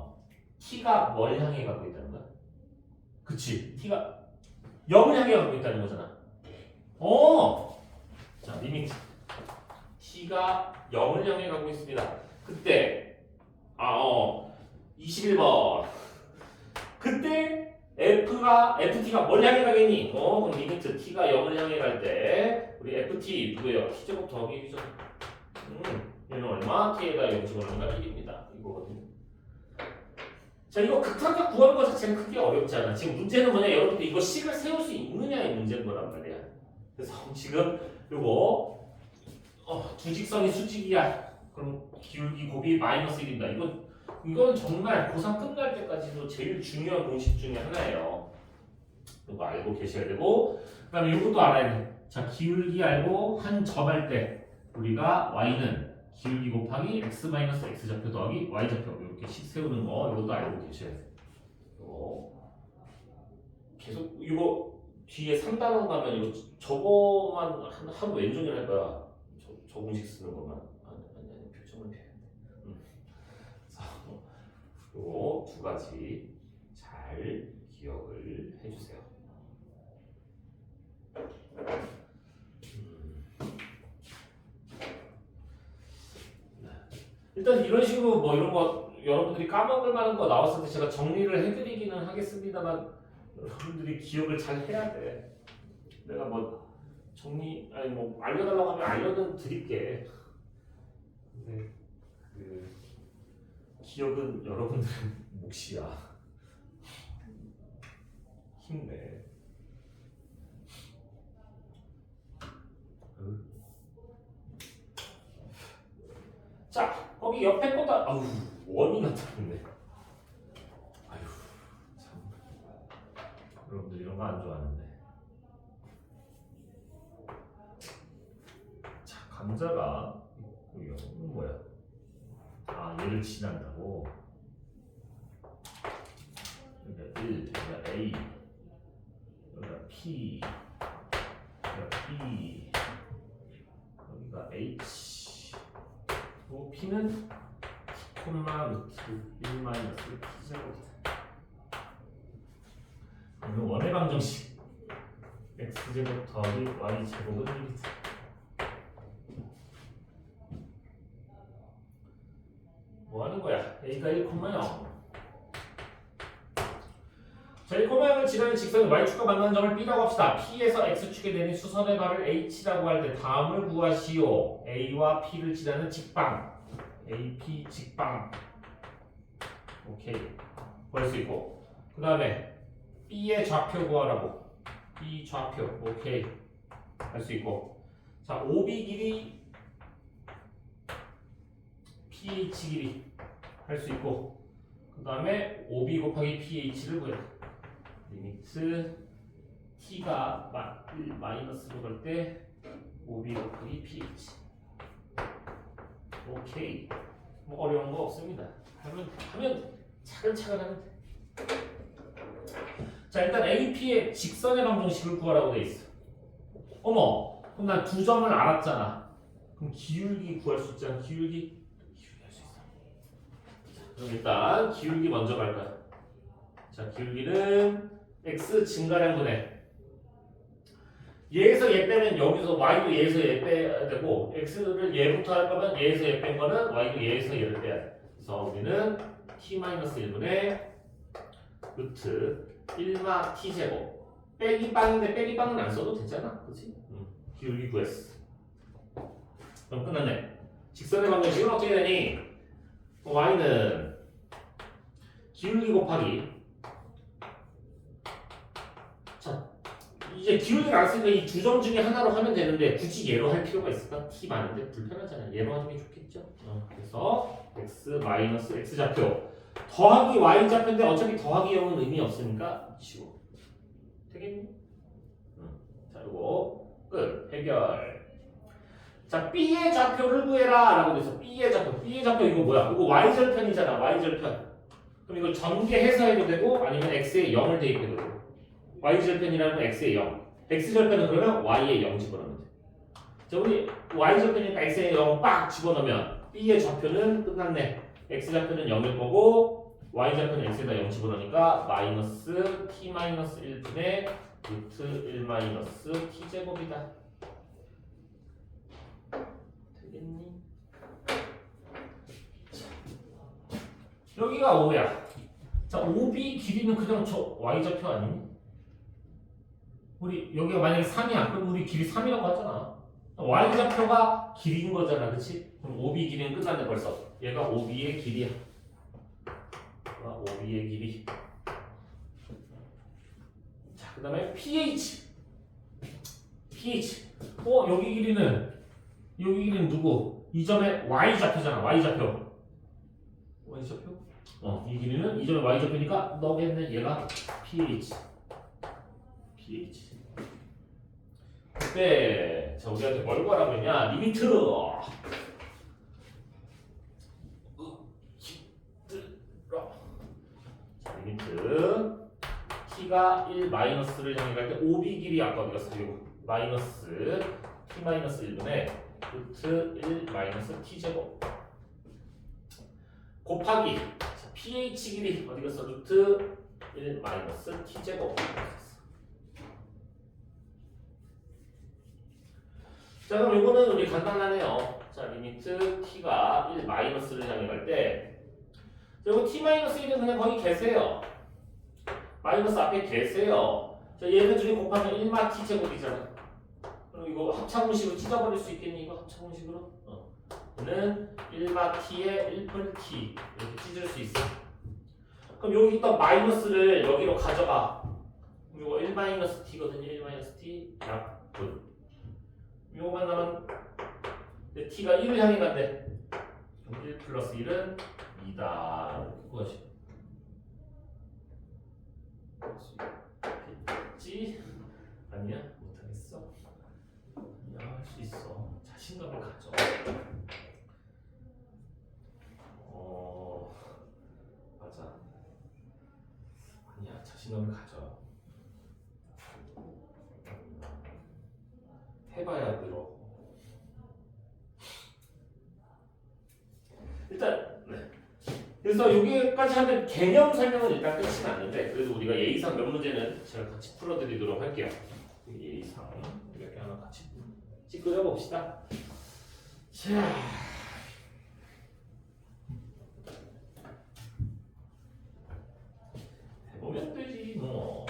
t가 뭘 향해 가고 있다는 거야? 그치? t가 0을 향해 가고 있다는 거잖아. 자 리미트 t가 0을 향해 가고 있습니다. 그때 21번 그때 ft가 뭘 향해 가겠니? 그럼 리미트 t가 0을 향해 갈 때 우리 ft 누구예요? t제곱 더하기 1이죠. 얘는 얼마? t에다 0제곱 얼마가 1입니다. 이거거든요. 자 이거 극한각 구하는 것 자체는 크게 어렵지 않아. 지금 문제는 뭐냐? 여러분들 이거 식을 세울 수 있느냐의 문제인 거란 말이야. 그래서 지금 요거 두 직선이 수직이야. 그럼 기울기 곱이 마이너스 1입니다. 이건 정말 고3 끝날 때까지도 제일 중요한 공식 중에 하나예요. 이거 알고 계셔야 되고 그 다음에 이것도 알아야 돼. 자 기울기 알고 한 점 할 때 우리가 y는 기울기 곱하기 x 마이너스 x 좌표 더하기 y 좌표 이렇게 식 세우는 거 이것도 알고 계셔야 돼. 이거 계속 이거 뒤에 3단원 가면 이거 저거만 하루 왼종일 할 거야. 저 공식 쓰는 것만. 아니 표정을 해야 돼. 요거 두 가지 잘 기억을 해주세요. 일단 이런 식으로 뭐 이런 거 여러분들이 까먹을 만한 거 나왔을 때 제가 정리를 해드리기는 하겠습니다만 여러분들이 기억을 잘 해야 돼. 내가 뭐 알려달라고 하면 알려는 드릴게. 근데 기억은 여러분들 몫이야. 힘내. 자, 거기 옆에 거다. 원이 나타났네. 참. 여러분들 이런 거 안 좋아하는데. 자, 감자가 이거 뭐야? 얘를 지난다고. 여기가 1, 여기가 A, 여기가 P, 여기가 B, 여기가 H. 또 P는 콤마 루트 1 마이너스 P제곱이다. 이건 원의 방정식. X제곱 더하기 Y제곱은 1이다. 뭐 하는 거야? A가 1,0. 자, 1,0을 지나는 직선은 Y축과 만나는 점을 B라고 합시다. P에서 X축에 내린 수선의 발을 H라고 할 때 다음을 구하시오. A와 P를 지나는 직방. AP 직방. 오케이. 구할 수 있고. 그 다음에 B의 좌표 구하라고. B 좌표. 오케이. 할 수 있고. 자, OB 길이 pH 길이 할 수 있고 그 다음에 5b 곱하기 pH를 구해. 리미트 t가 마이너스로 갈 때 5b 곱하기 pH. 오케이. 뭐 어려운 거 없습니다. 하면 차근차근 하면 돼. 자, 일단 AP의 직선의 방정식을 구하라고 돼 있어. 어머, 그럼 난 두 점을 알았잖아. 그럼 기울기 구할 수 있잖아. 기울기 할 수 있어. 자, 그럼 일단 기울기 먼저 갈 거야. 자, 기울기는 x 증가량분의 얘에서 얘 빼면 여기서 y도 얘에서 얘 빼야 되고 x를 얘부터 할 거면 얘에서 얘 뺀 거는 y도 얘에서 얘를 빼야 돼. 그래서 우리는 t-1분의 루트 1마 t제곱 빼기 빵인데 빼기 빵은 안 써도 되잖아. 그치? 기울기 구했어. 그럼 끝났네. 직선의 방정식은 어떻게 되니? y는 기울기 곱하기 자 이제 기울기를 안 쓰니까 이 두 점 중에 하나로 하면 되는데 굳이 얘로 할 필요가 있을까? t 많은데 불편하잖아. 얘로 하는 게 좋겠죠? 그래서 x 마이너스 x 좌표 더하기 y 좌표인데 어차피 더하기 0은 의미 없으니까 치고 되겠니? 자 이거 끝 해결. 자 b의 좌표를 구해라 라고 돼서 b의 좌표 이거 뭐야? 이거 y절편이잖아. y절편. 그럼 이거 전개해서 해도 되고 아니면 x에 0을 대입해도 되고 y절편이라는 건 x에 0 x절편은 그러면 y에 0 집어넣으면 돼. 자 우리 y절편이니까 x에 0 빡 집어넣으면 b의 좌표는 끝났네. x좌표는 0일 거고 y좌표는 x에다 0 집어넣으니까 마이너스 t-1분의 루트 1 마이너스 t제곱이다. 되겠니? 자, 여기가 5야. 자 5b 길이는 그냥 저 y좌표 아니니? 우리 여기가 만약에 3이야. 그럼 우리 길이 3이라고 하잖아. y좌표가 길이인 거잖아. 그치? 그럼 5b 길이는 끝났네 벌써. 얘가 5b의 길이야. 5b의 길이. 자, 그 다음에 pH. 여기 길이는 누구? 이 점의 y좌표잖아. y좌표. 이 길이는 이 점의 y좌표니까 너겠네. 얘가 pH. 그때 자 우리한테 뭘 구하라고 했냐? 리미트. 리미트 t가 1 마이너스를 향해 갈 때 5b 길이 아까 우리가 쓰려고 마이너스 t-1분의 루트 1 마이너스 t제곱 곱하기 pH 길이 어디 갔어? 루트 1 마이너스 t제곱. 자 그럼 이거는 우리 간단하네요. 자 리미트 t가 1 마이너스를 향해 갈 때 여기 t-1은 그냥 거기 계세요. 마이너스 앞에 계세요. 자, 얘네 둘이 곱하면 1마 t제곱이잖아. 그럼 이거 합차공식으로 찢어버릴 수 있겠니? 이거 합차공식으로? 얘는 1마 t에 1분 t 이렇게 찢을 수 있어. 그럼 여기 있던 마이너스를 여기로 가져가. 이거 1 마이너스 t거든요. 1 마이너스 t 약분. 이거만 나면 t가 1을 향해 간대. 그럼 1 플러스 1은 2다. 이렇게 구하시고. 지 아니야? 못하겠어? 아니야, 할 수 있어. 자신감을 가져. 맞아. 아니야, 자신감을 가져. 해봐야 늘어. 일단 네. 그래서 여기까지 하면 개념 설명은 일단 끝이 났는데 그래도 우리가 예의상 몇 문제는 제가 같이 풀어드리도록 할게요. 예의상 이렇게 하나 같이 찌그려 봅시다. 자, 해보면 되지 뭐.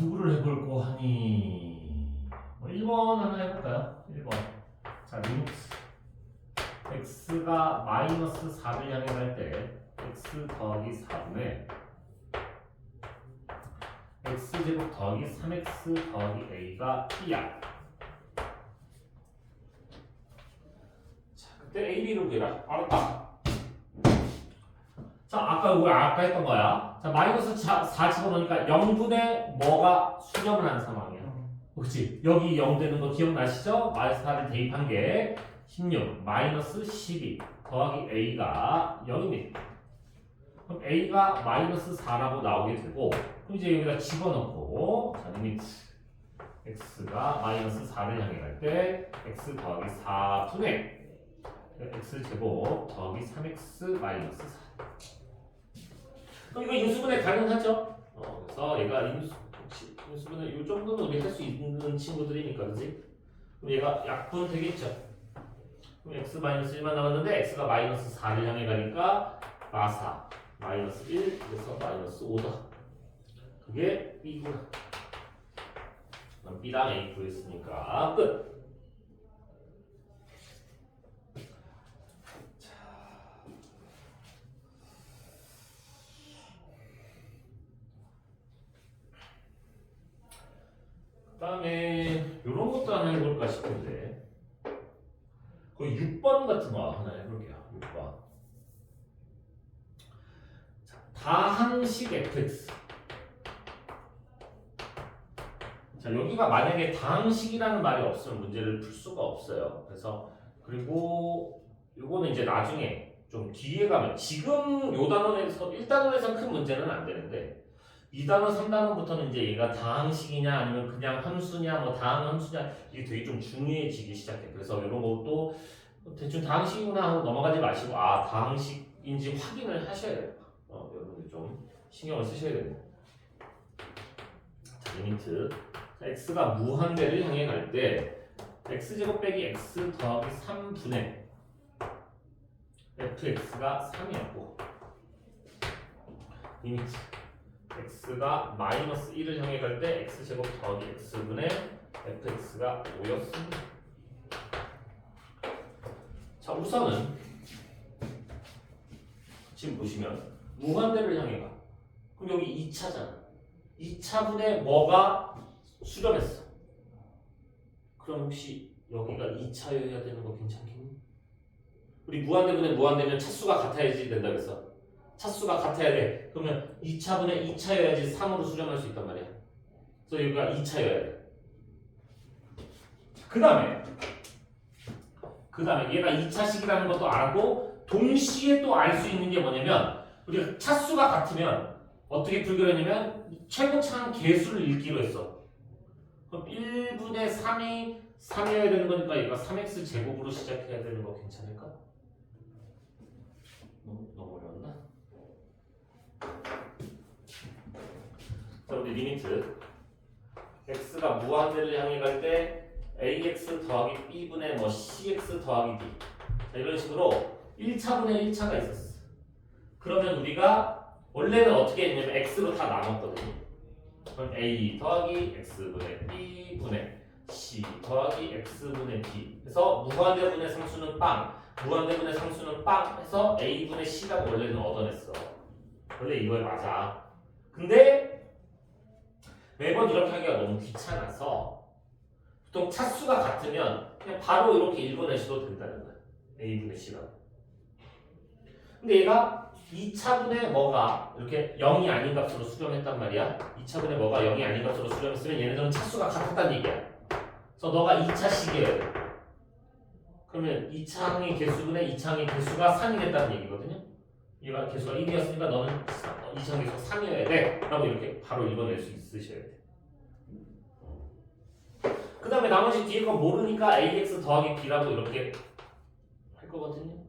누구를 해볼고 하니? 1번 하나 해볼까요? 1번. 자, 리미트 x가 마이너스 4를 향해 갈 때 x 더하기 4분의 x제곱 더하기 3x 더하기 a가 b야. 자, 그때 a, b를 구해라. 알았다. 자, 아까 했던 거야. 자, 마이너스 4 집어넣으니까 0분의 뭐가 수렴을 한 상황이야. 그렇지? 여기 0 되는 거 기억나시죠? 마이너스 4를 대입한 게 16 마이너스 12 더하기 a가 0입니다. 그럼 a가 마이너스 4라고 나오게 되고, 그럼 이제 여기다 집어넣고, 자, 리미트 x가 마이너스 4를 향해 갈 때 x 더하기 4분의 x 제곱 더하기 3x 마이너스 4. 그럼 이거 인수분해 가능하죠? 그래서 얘가 인수분해 이 정도는 우리 할 수 있는 친구들이니까, 그지? 그럼 얘가 약분 되겠죠? 그럼 x 마이너스 1만 남았는데 x가 마이너스 4를 향해 가니까 마사 마이너스 1, 그래서 마이너스 5다. 그게 b구나. 그럼 b랑 a 구했으니까 끝. 그다음에 이런 것도 하나 해볼까 싶은데, 그 6번 같은 거 하나 해볼게요. 6번. 자, 다항식 fx. 자, 여기가 만약에 다항식이라는 말이 없으면 문제를 풀 수가 없어요. 그래서 그리고 요거는 이제 나중에 좀 뒤에 가면, 지금 요 단원에서 1단원에서 큰 문제는 안 되는데 2단원, 3단원부터는 이제 얘가 다항식이냐 아니면 그냥 함수냐, 뭐 다항 함수냐, 이게 되게 좀 중요해지기 시작해. 그래서 이런 것도 대충 다항식이구나 하고 넘어가지 마시고, 다항식인지 확인을 하셔야 돼요. 여러분들 좀 신경을 쓰셔야 됩니다. 자, 리미트. 자, x가 무한대를 향해 갈 때 x제곱 빼기 x 더하기 3분의 fx가 3이었고, 리미트 x가 마이너스 1을 향해 갈 때 x제곱 더하기 x분의 fx가 5였습니다. 자, 우선은 지금 보시면 무한대를 향해 가. 그럼 여기 2차잖아. 2차분의 뭐가 수렴했어. 그럼 혹시 여기가 2차여야 되는 거 괜찮겠니? 우리 무한대분의 무한대면 차수가 같아야지 된다 그랬어. 차수가 같아야 돼. 그러면 2차분의 2차여야지 3으로 수렴할 수 있단 말이야. 그래서 여기가 2차여야 돼. 그 다음에 얘가 2차식이라는 것도 알았고, 동시에 또 알 수 있는 게 뭐냐면, 우리가 차수가 같으면 어떻게 풀기로 했냐면 최고차항 개수를 읽기로 했어. 그럼 1분의 3이 3이어야 되는 거니까 얘가 3x 제곱으로 시작해야 되는 거 괜찮을까? 너무 어려웠나? 자, 우리 리미트 x가 무한대를 향해 갈 때 ax 더하기 b분의 뭐 cx 더하기 b. 자, 이런 식으로 1차분의 1차가 있었어. 그러면 우리가 원래는 어떻게 했냐면 x로 다 나눴거든요. 그럼 a 더하기 x분의 b분의 c 더하기 x분의 b. 그래서 무한대분의 상수는 빵, 무한대분의 상수는 빵 해서 a분의 c라고 원래는 얻어냈어. 원래 이거에 맞아. 근데 매번 이렇게 하기가 너무 귀찮아서 보통 차수가 같으면 그냥 바로 이렇게 읽어내셔도 된다는 거야. a분의 c라고. 근데 얘가 2차분의 뭐가 이렇게 0이 아닌 값으로 수렴했단 말이야. 2차분의 뭐가 0이 아닌 값으로 수렴했으면 얘네들은 차수가 같았다는 얘기야. 그래서 너가 2차식이어야 돼. 그러면 2차항의 개수분의 2차항의 개수가 3이 됐다는 얘기거든요. 얘가 개수가 1이었으니까 너는 2차항 개수가 3이어야 돼 라고 이렇게 바로 읽어낼 수 있으셔야 돼. 그 다음에 나머지 뒤에 거 모르니까 ax 더하기 b라고 이렇게 할 거거든요.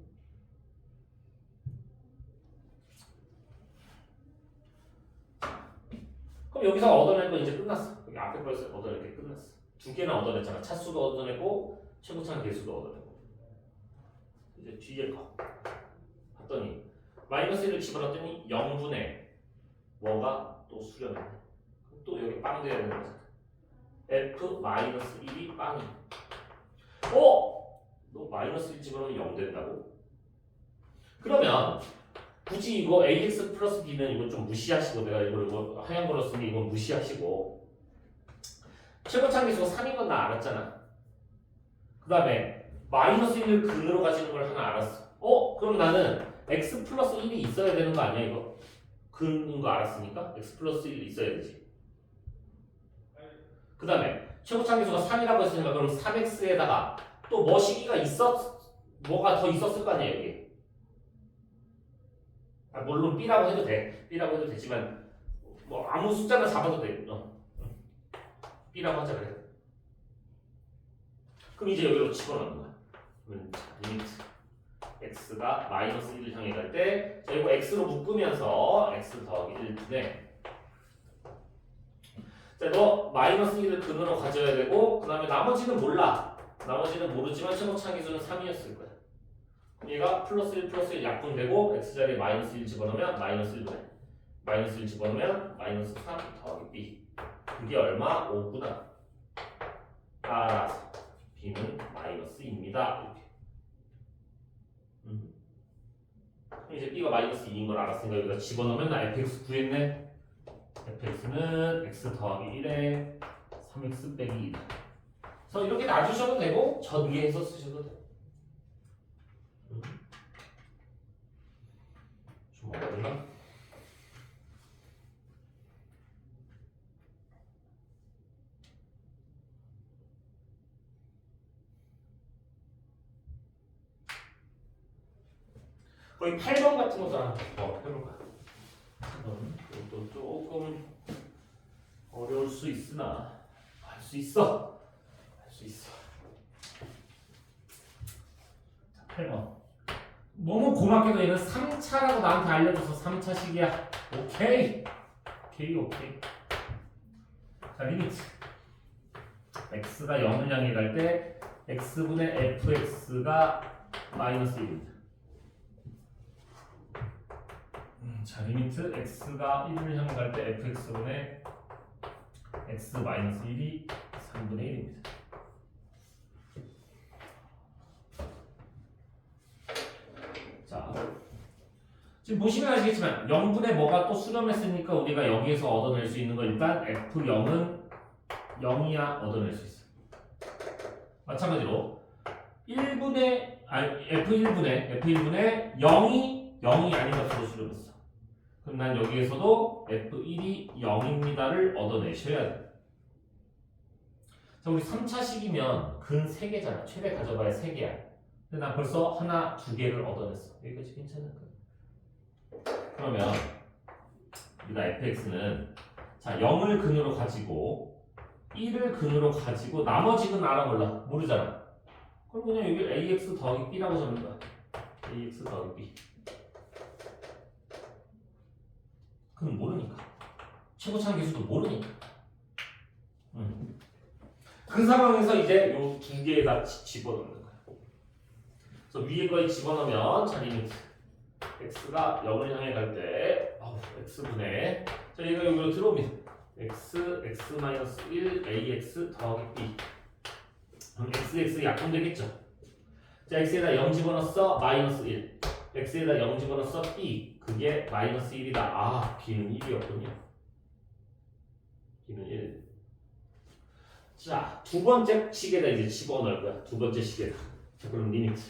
그럼 여기서 얻어낸 건 이제 끝났어. 여기 앞에 거에서 얻어낸 게 끝났어. 두 개나 얻어냈잖아. 차수도 얻어내고 최고차항 개수도 얻어내고. 이제 뒤에 거 봤더니 마이너스 1을 집어넣었더니 0분의 뭐가 또 수렴했네. 또 여기 빵 돼야 되는 거잖아. f 마이너스 1이 빵이. 너 마이너스 1 집어넣으면 0 된다고? 그러면 굳이 이거 ax 플러스 b는 이거 좀 무시하시고 내가 이거 하얀 걸로 쓰니 이건 무시하시고 최고차항계수가 3인 건 나 알았잖아. 그 다음에 마이너스 1을 근으로 가지는 걸 하나 알았어. 그럼 나는 x 플러스 1이 있어야 되는 거 아니야 이거? 근인 거 알았으니까 x 플러스 1이 있어야 되지. 그 다음에 최고차항계수가 3이라고 했으니까 그럼 3x에다가 또 뭐 시기가 뭐가 더 있었을 거 아니야 여기. 물론 b라고 해도 돼. b라고 해도 되지만 뭐 아무 숫자나 잡아도 돼. b라고 하자 그래. 그럼 이제 여기로 집어넣는 거야. 그러면 리미트 x가 마이너스 1을 향해 갈 때 자 이거 x로 묶으면서 x 더하기 1분의 자 너 마이너스 1을 근으로 가져야 되고 그 다음에 나머지는 몰라. 나머지는 모르지만 최고차항계수는 3이었을 거야. 그럼 얘가 플러스 1 플러스 1 약분되고 x자리에 마이너스 1 집어넣으면 마이너스 1분의 마이너스 1 집어넣으면 마이너스 3 더하기 b 그게 얼마? 5구나. 따라서 b는 마이너스입니다. 이렇게. 이제 b가 마이너스 2인 걸 알았으니까 여기다 집어넣으면 나 fx 구했네. fx는 x 더하기 1에 3x 빼기 2. 그래서 이렇게 놔주셔도 되고 전개해서 쓰셔도 돼요. 좀 어렵나? 거의 8번 같은 것도 하나 더 해볼까? 8번 이것도 조금 어려울 수 있으나 할 수 있어. 할 수 있어. 자, 8번 너무 고맙게도 얘는 3차라고 나한테 알려줘서 3차식이야. 오케이. 오케이. 자 리미트 x가 0을 향해 갈 때 x분의 fx가 마이너스 1입니다. 자 리미트 x가 1을 향해 갈 때 fx분의 x 마이너스 1이 3분의 1입니다. 자 지금 보시면 아시겠지만 0분의 뭐가 또 수렴했으니까 우리가 여기에서 얻어낼 수 있는 거 일단 f0은 0이야 얻어낼 수 있어. 마찬가지로 f1분의 0이 아닌 값으로 수렴했어. 그럼 난 여기에서도 f1이 0입니다를 얻어내셔야 돼. 자, 우리 3차식이면 근 3개잖아. 최대 가져봐야 3개야. 근데 난 벌써 하나, 2개를 얻어냈어. 여기까지 괜찮을까? 그러면 우리가 fx는 자 0을 근으로 가지고 1을 근으로 가지고 나머지 근 알아 몰라? 모르잖아. 그럼 그냥 여기 ax 더하기 b라고 적는 거야. ax 더하기 b. 그건 모르니까. 최고차항계수도 모르니까. 그 상황에서 이제 요 두 개에다 집어넣는 거야. 그래서 위에 거에 집어넣으면 자 리미트 x가 0을 향해 갈 때 x분의 자 얘가 여기로 들어옵니다. x-1 ax 더하기 b 그럼 x 약분되겠죠. 자 x에다 0 집어넣었어 마이너스 1 x에다 0 집어넣었어 b 그게 마이너스 1이다. b는 1이었군요. b는 1. 자, 두 번째 식에다 이제 집어넣을 거야. 두 번째 식에다. 자, 그럼 리미트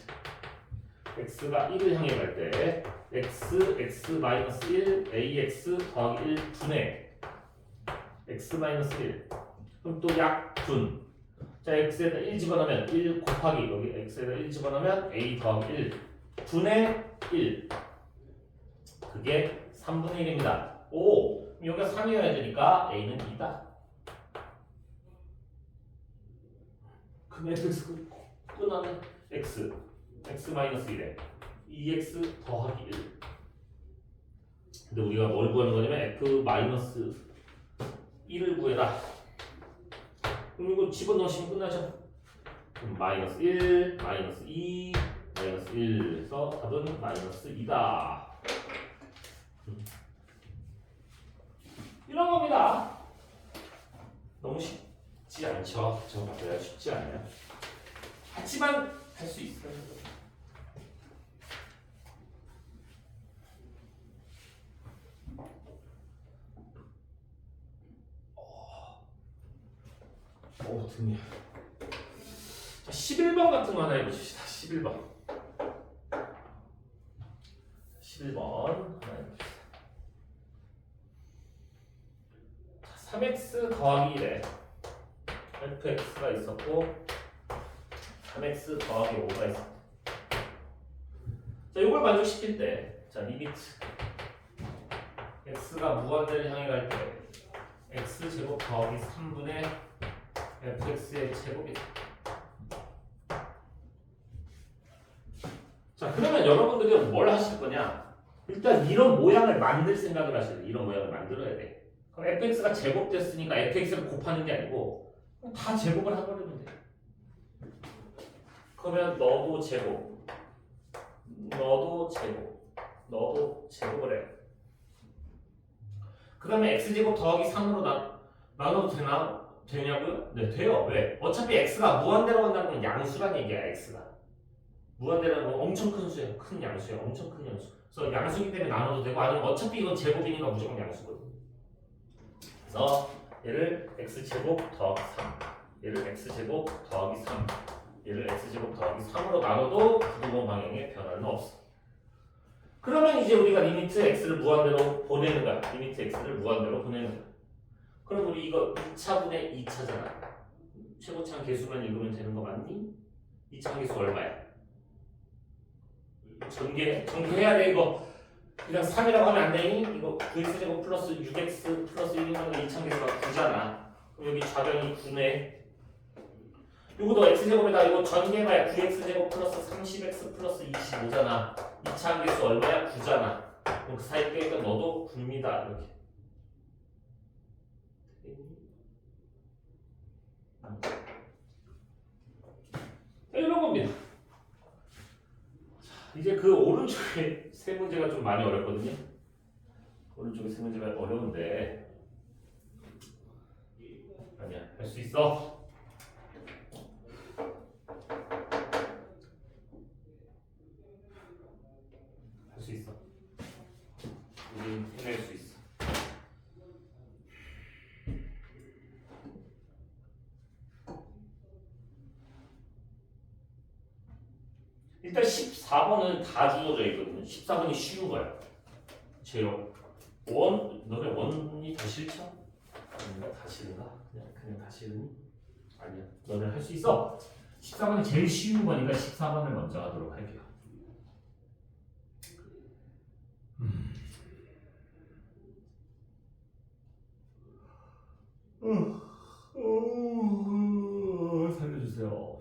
x가 1을 향해 갈 때 x-1 ax 더하기 1 분의 x-1 그럼 또 약분 자 x에다 1 집어넣으면 1 곱하기 여기 x에다 1 집어넣으면 a 더하기 1 분의 1 그게 3분의 1입니다. 오 여기가 3이어야 되니까 a는 2다. 그럼 fx 끝나면 x-1에 2x 더하기 1 근데 우리가 뭘 구하는 거냐면 f-1을 구해라. 그럼 이거 집어넣으시면 끝나죠. 그럼 마이너스 1, 마이너스 2, 마이너스 1 해서 답은 마이너스 2다. 이런 겁니다. 너무 쉽지 않죠? 저 맞아요. 쉽지 않아요. 하지만 할 수 있어요. 등이야. 자, 11번 같은 거 하나 해보십시다. 11번. 11번 하나 해봅시다. 3x 더하기 1에 fx가 있었고 3x 더하기 5가 있었다. 자, 이걸 만족시킬 때, 자, 리미트 x가 무한대를 향해 갈 때 x제곱 더하기 3분의 fx의 제곱이다. 자, 그러면 여러분들이 뭘 하실 거냐? 일단 이런 모양을 만들 생각을 하셔야 돼. 이런 모양을 만들어야 돼. 그럼 fx가 제곱됐으니까 fx를 곱하는 게 아니고 다 제곱을 해버리면 돼. 그러면 너도 제곱, 너도 제곱, 너도 제곱을 해. 그 다음에 x제곱 더하기 3으로 나눠도 되냐고요? 네, 돼요. 왜? 어차피 x가 무한대로 간다는 건 양수란 얘기야, x가. 무한대라는 건 엄청 큰 수예요. 큰 양수예요. 엄청 큰 양수. 그래서 양수기 때문에 나눠도 되고, 아니면 어차피 이건 제곱이니까 무조건 양수거든요. 그래서 얘를 x제곱 더하기 3, 얘를 x제곱 더하기 3, 얘를 x제곱 더하기 3으로 나눠도 부등호 방향에 변화는 없어. 그러면 이제 우리가 리미트 x를 무한대로 보내는 거야. 리미트 x를 무한대로 보내는 거야. 그럼 우리 이거 2차분의 2차잖아. 최고차항 계수만 읽으면 되는 거 맞니? 2차항 계수 얼마야? 전개해야 돼. 이거 그냥 3이라고 하면 안 되니? 이거 9x제곱 플러스 6x 플러스 1이면 2차항 계수가 9잖아. 그럼 여기 좌변이 9네. 요거도 x제곱에다 이거 전개해봐야 9x제곱 플러스 30x 플러스 25잖아. 2차항 계수 얼마야? 9잖아. 그럼 그 사이 빼니까 너도 9입니다. 이렇게. 이런 겁니다. 자, 이제 그 오른쪽에 세 문제가 좀 많이 어렵거든요. 오른쪽에 세 문제가 어려운데 아니야, 할 수 있어. 할 수 있어. 우리 해낼 수 있어. 일단 14번은 다 주어져 있거든요. 14번이 쉬운 거야. 제로. 너네 원이 더 싫죠? 아닌가? 다 싫은가? 그냥 다 싫으니? 아니야. 너네 할 수 있어. 14번이 제일 쉬운 거니까 14번을 먼저 하도록 할게요. 살려주세요.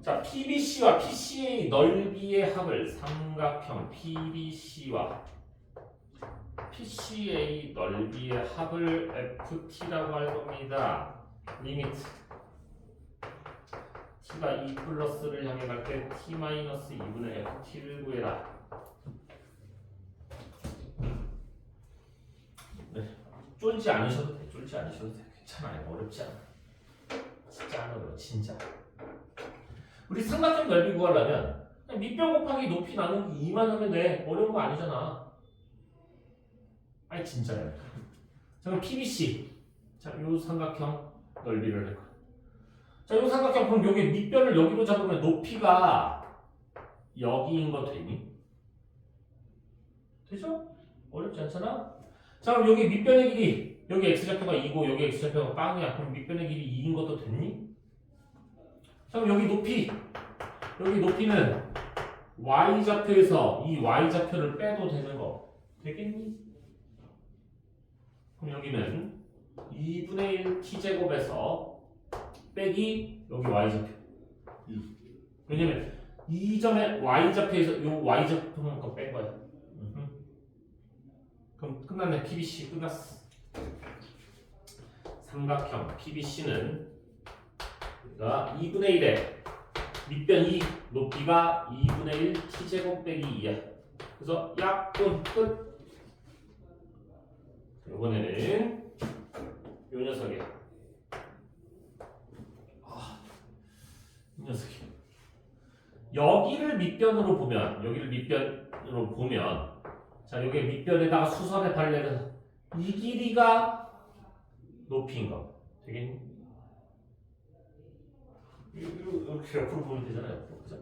자, PBC와 PCA 넓이의 합을 삼각형 PBC와 PCA 넓이의 합을 FT라고 할 겁니다. 리미트 T가 2 플러스를 향해 갈 때 T 마이너스 2분의 FT를 구해라. 네, 쫄지 않으셔도 돼. 쫄지 않으셔도 돼. 괜찮아요. 어렵지 않아. 진짜 안 어려워. 진짜. 우리 삼각형 넓이 구하려면 그냥 밑변 곱하기 높이 나누기 2만 하면 돼. 어려운 거 아니잖아. 아니 진짜요. 자, 그럼 PBC. 자, 요 삼각형 넓이를 할 거야. 자, 요 삼각형 그럼 여기 밑변을 여기로 잡으면 높이가 여기인 거 되니? 되죠? 어렵지 않잖아? 자, 그럼 여기 밑변의 길이 여기 x좌표가 2고 여기 x좌표가 빵이야. 그럼 밑변의 길이 2인 것도 됐니? 자, 그럼 여기 높이는 y좌표에서 이 y좌표를 빼도 되는 거 되겠니? 그럼 여기는 2분의 1 t제곱에서 빼기 여기 y좌표 왜냐면 이 점에 y좌표에서 요 y좌표만 뺀 거야. 그럼 끝났네. PBC 끝났어. 삼각형 PBC는 그러니까 2분의 1에 밑변 2 높이가 2분의 1 t제곱 빼기 2야. 그래서 약분 끝. 이번에는 요 녀석이야. 이 녀석이. 여기를 밑변으로 보면 자, 여기 밑변에다가 수선의 발레를 이 길이가 높이인 거. 되겠니? 이렇게 옆으로 보면 되잖아요. 그죠?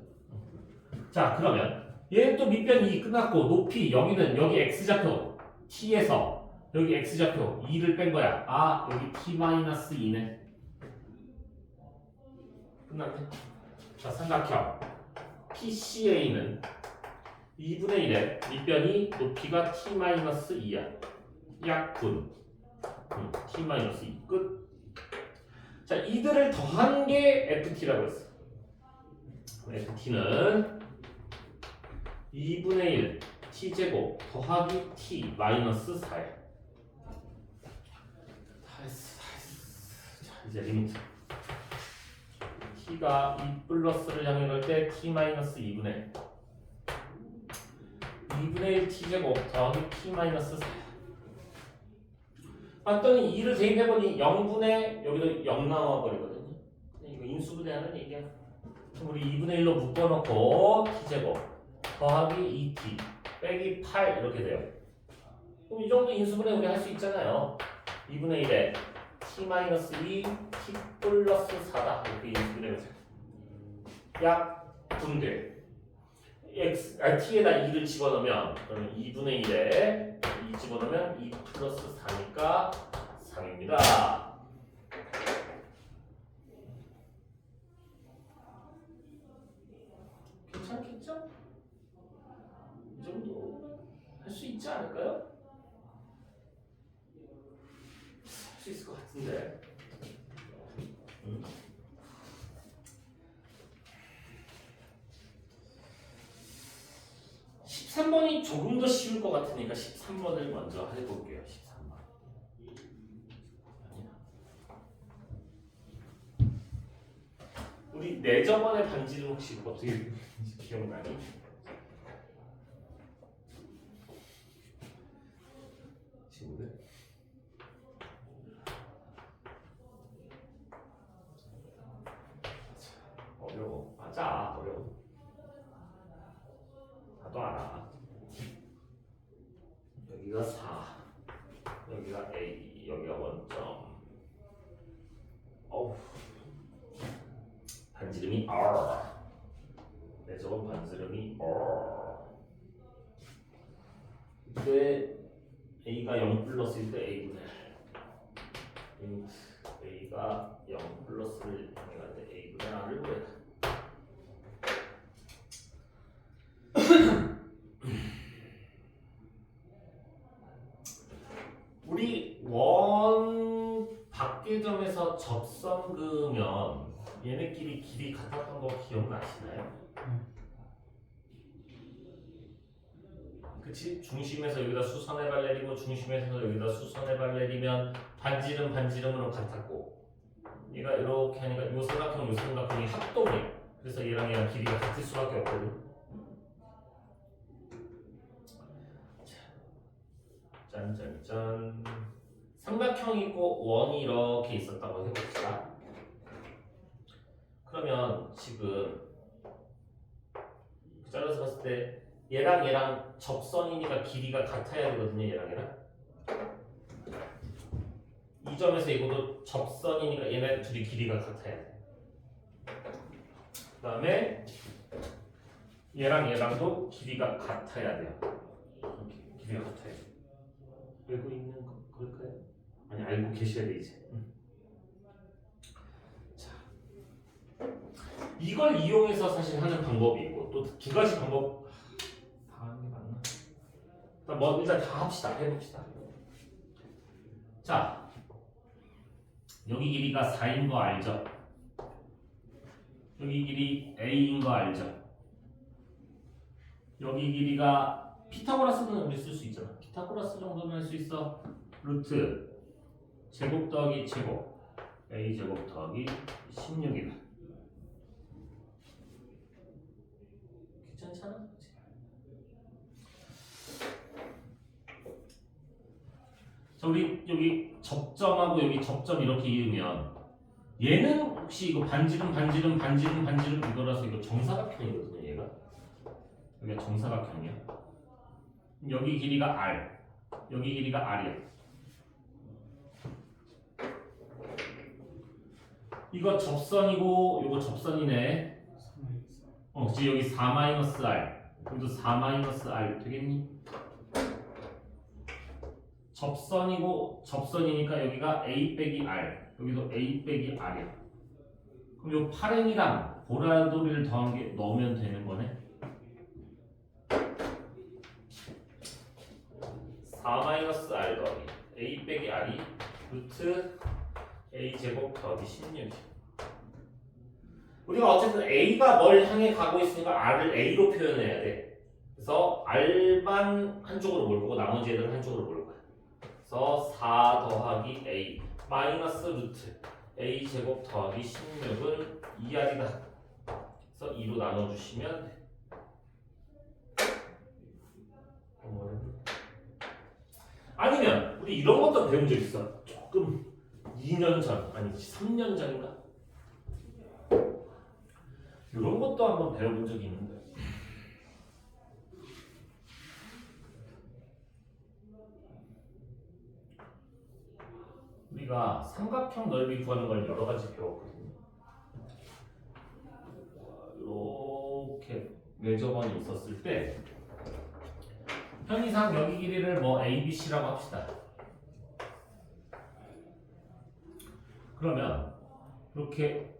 자, 그러면 얘는 또 밑변 2 끝났고 높이 여기는 여기 x좌표 t에서 여기 x좌표 2를 뺀 거야. 아, 여기 t-2네. 끝났네. 자, 삼각형 PCA는 2분의 1에 밑변이 높이가 t-2야. 약분 t-2 끝. 자, 이들을 더한 게 FT라고 했어. FT는 2분의 1 t제곱 더하기 t 마이너스 4야. 다 했어. 자, 이제 리미트. t가 2 플러스를 향해 갈 때 t 마이너스 2분의 1 t제곱 더하기 t 마이너스 4야. 봤더니 2를 대입해보니 0분의 여기도 0 나와버리거든요. 이거 인수분해하는 얘기야. 그럼 우리 2분의 1로 묶어놓고 t제곱 더하기 2t 빼기 8 이렇게 돼요. 그럼 이 정도 인수분해 우리 할 수 있잖아요. 2분의 1에 t-2 t 플러스 4다 이렇게 인수분해가 돼요. 약 분대 t에다 2를 집어넣으면 그러면 2분의 1에 2 집어넣으면 2 플러스 4니까 3입니다. 괜찮겠죠? 이 정도 할 수 있지 않을까요? 할 수 있을 것 같은데. 13번이 조금 더 쉬울 것 같으니까 13번을 먼저 해볼게요. 13번. 우리 내저번의 반지름 혹시 어떻게 기억나니? 친구들? 어려워. 맞아. 어려워. 나도 알아. 여기가 4, 여기가 A, 여기가 원점. 어우, 반지름이 R. 네, 저건 반지름이 R. 이때 A가 0 플러스일 때 A분의 L. A가 0 플러스를 향해갈 때 A분의 R을 구해라. 우리 원 밖의 점에서 접선 그으면 얘네끼리 길이 같았던 거 기억나시나요? 그치? 중심에서 여기다 수선의 발레리고 중심에서 여기다 수선의 발레리면 반지름으로 같았고 얘가 이렇게 하니까 요 삼각형이 합동해. 그래서 얘랑 길이가 같을 수밖에 없거든. 짠짠짠. 삼각형이 있고 원이 이렇게 있었다고 해봅시다. 그러면 지금 잘라서 봤을 때 얘랑 접선이니까 길이가 같아야 되거든요. 얘랑 이 점에서 이것도 접선이니까 얘네 둘이 길이가 같아야 돼. 그 다음에 얘랑도 길이가 같아야 돼요. 이렇게 길이가 같아야 돼. 알고 있는 걸까요? 아니, 알고 계셔야 돼 이제. 자, 이걸 이용해서 사실 하는 방법이 있고 또 두 가지 방법 다 하는 게 맞나? 일단 다 합시다. 해봅시다. 자, 여기 길이가 4인 거 알죠? 여기 길이 a인 거 알죠? 여기 길이가 피타고라스는 우리 쓸 수 있잖아. 피타고라스 정도는 할 수 있어. 루트 제곱 더하기 제곱 a 제곱 더하기 16이다. 괜찮잖아? 자, 우리 여기 접점하고 여기 접점 이렇게 이으면 얘는 혹시 이거 반지름 이거라서 이거 정사각형이거든요. 얘가 여기가 정사각형이야. 여기 길이가 r, 여기 길이가 r이야. 이거 접선이고 이거 접선이네. 그치 여기 4-r, 여기도 4-r 되겠니? 접선이고 접선이니까 여기가 a 빼기 r, 여기도 a 빼기 r이야. 그럼 요 파랭이랑 보라돌이를 더한 게 넣으면 되는 거네. 4-r 더하기 a 빼기 r이 루트 a 제곱 더하기 16. 우리가 어쨌든 a가 뭘 향해 가고 있으니까 r을 a로 표현해야 돼. 그래서 r만 한쪽으로 몰 거고 나머지 애들은 한쪽으로 몰 거야. 그래서 4 더하기 a 마이너스 루트 a 제곱 더하기 16은 2r이다. 그래서 2로 나눠주시면 돼. 아니면 우리 이런 것도 배운 적 있어. 조금 2년 전, 아니지 3년 전인가? 이런 것도 한번 배워본 적이 있는데 우리가 삼각형 넓이 구하는 걸 여러 가지 배웠거든요. 이렇게 내저번이 있었을 때 편의상 여기 길이를 뭐 A, B, C라고 합시다. 그러면 이렇게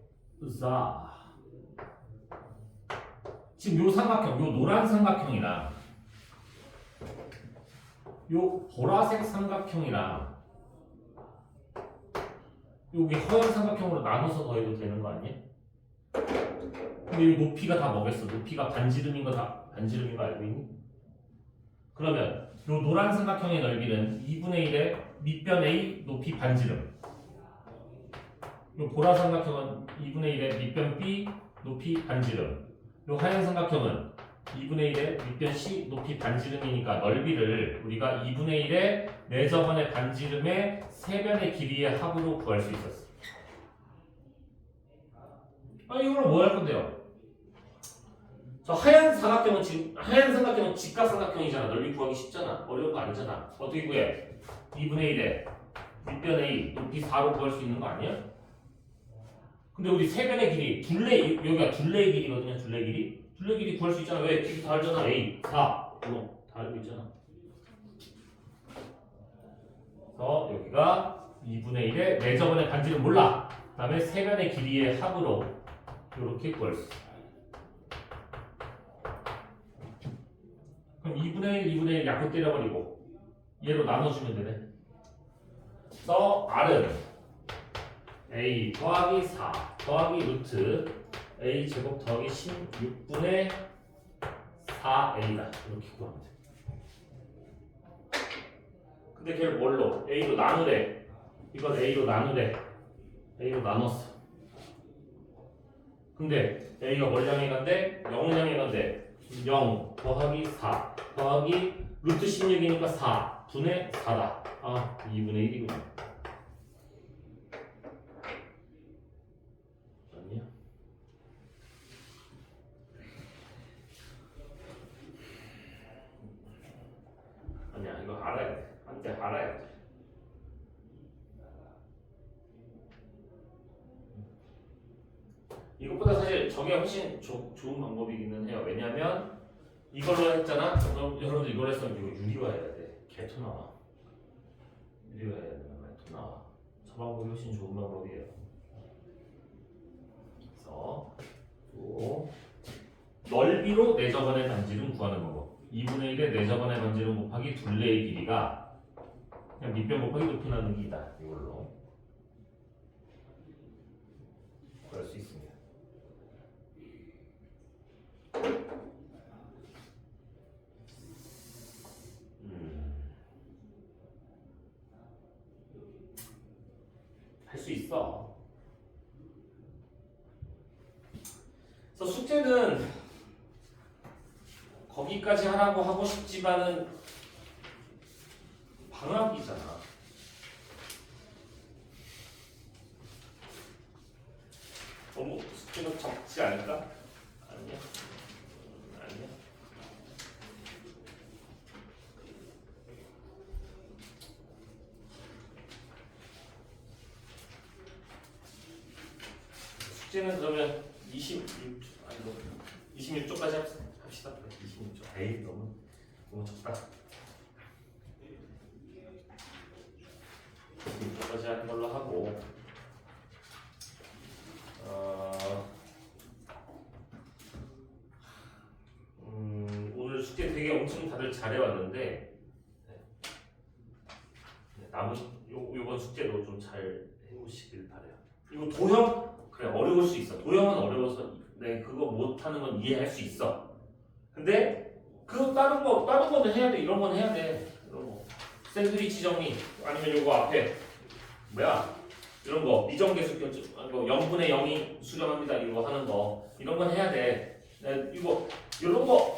지금 요 삼각형, 요 노란 삼각형이랑 요 보라색 삼각형이랑 여기 허연 삼각형으로 나눠서 더해도 되는 거 아니야? 근데 이 높이가 다 뭐겠어? 높이가 반지름인 거 알고 있니? 그러면 요 노란 삼각형의 넓이는 2분의 1의 밑변 A 높이 반지름. 요 보라 삼각형은 2분의 1의 밑변 B 높이 반지름. 요 하얀 삼각형은 2분의 1의 밑변 C 높이 반지름이니까 넓이를 우리가 2분의 1의 내저번의 반지름의 세변의 길이의 합으로 구할 수 있었어. 이걸로 뭐 할 건데요? 저 하얀 삼각형은 직각삼각형이잖아. 넓이 구하기 쉽잖아. 어려운 거 아니잖아. 어떻게 구해? 2분의 1에 밑변 A 높이 4로 구할 수 있는 거 아니야? 근데 우리 세변의 길이 여기가 둘레의 길이거든요. 둘레 길이 구할 수 있잖아. 왜? 길이 다 알잖아. A 4 이거 다 알고 있잖아. 그래서 여기가 2분의 1의 내저번의 반지름 몰라. 그 다음에 세변의 길이의 합으로 이렇게 구할 수 있어. 그럼 2분의 1 약분 때려버리고 얘로 나눠주면 되네. 그래서 R은 A 더하기 4 더하기 루트 A 제곱 더하기 16분의 4A다. 이렇게 구하면 돼. 근데 걔를 뭘로? A로 나누래. 이건 A로 나누래. A로 나눴어. 근데 A가 뭘 향해 간대? 0을 향해 간대. 0 더하기 4 더하기 루트 16이니까 4 분의 4다. 2분의 1이군요. 아니야? 아니야, 이거 알아야 돼. 안 돼, 알아야 돼. 이것보다 사실 저게 훨씬 좋은 방법이기는 해요. 왜냐면 이걸로 했잖아. 그럼 여러분들 이걸 했으면 이거 유리화해야 돼. 개토 나와. 유리화해야 되면 개토 나와. 저 방법이 훨씬 좋은 방법이에요. 그래서 또 넓이로 내저번의 반지름 구하는 방법. 2분의 1의 내저번의 반지름 곱하기 둘레의 길이가 그냥 밑변 곱하기 높이 나누기다. 이걸로 구할 수 있습니다. 수 있어. 그래서 숙제는 거기까지 하라고 하고 싶지만은 방학이잖아. 너무 숙제가 적지 않을까? 아니야. 아니야. 숙제는 그러면 26조까지 합시다. 26조. 에이 너무 적다. 26조까지 하는 걸로 하고 오늘 숙제 되게 엄청 다들 잘해왔는데 남은 요번 숙제도 좀 잘 해보시길 바래요. 이거 도형 그래 어려울 수 있어. 도형은 어려워서 그거 못하는 건 이해할 수 있어. 근데 그거 다른 거는 해야 돼. 이런 건 해야 돼. 이런 거 샌드위치 정리 아니면 요거 앞에 뭐야 이런 거 미정계수 이거 0분의 0이 수렴합니다. 이거 하는 거 이런 건 해야 돼. 이거 이런 거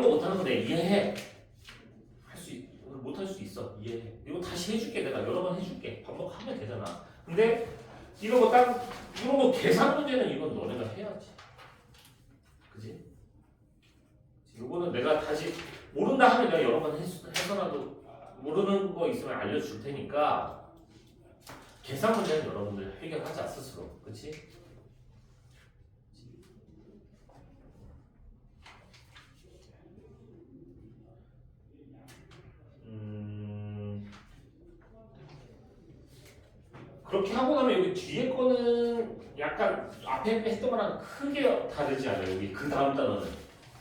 못하는 거 내가 이해해. 못할 수 있어. 이해해. 이거 다시 해줄게. 내가 여러 번 해줄게. 반복하면 되잖아. 근데 이런 거 계산 문제는 이건 너네가 해야지. 그지? 이거는 내가 다시 모른다 하면 내가 여러 번 해서라도 모르는 거 있으면 알려줄 테니까 계산 문제는 여러분들 해결하자 스스로. 그치? 그렇게 하고 나면 여기 뒤에 거는 약간 앞에 했던 거랑 크게 다르지 않아요. 여기 그 다음 단어는.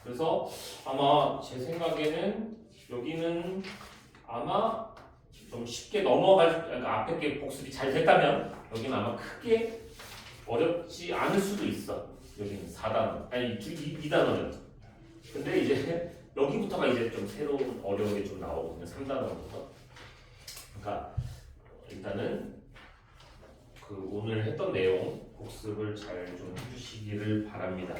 그래서 아마 제 생각에는 여기는 아마 좀 쉽게 그러니까 앞에 게 복습이 잘 됐다면 여기는 아마 크게 어렵지 않을 수도 있어. 여기는 4단어 아니 2단어는. 근데 이제 여기부터가 이제 좀 새로운 어려운 게 좀 나오거든요. 3단어부터. 그러니까 일단은 그 오늘 했던 내용 복습을 잘 좀 해주시기를 바랍니다.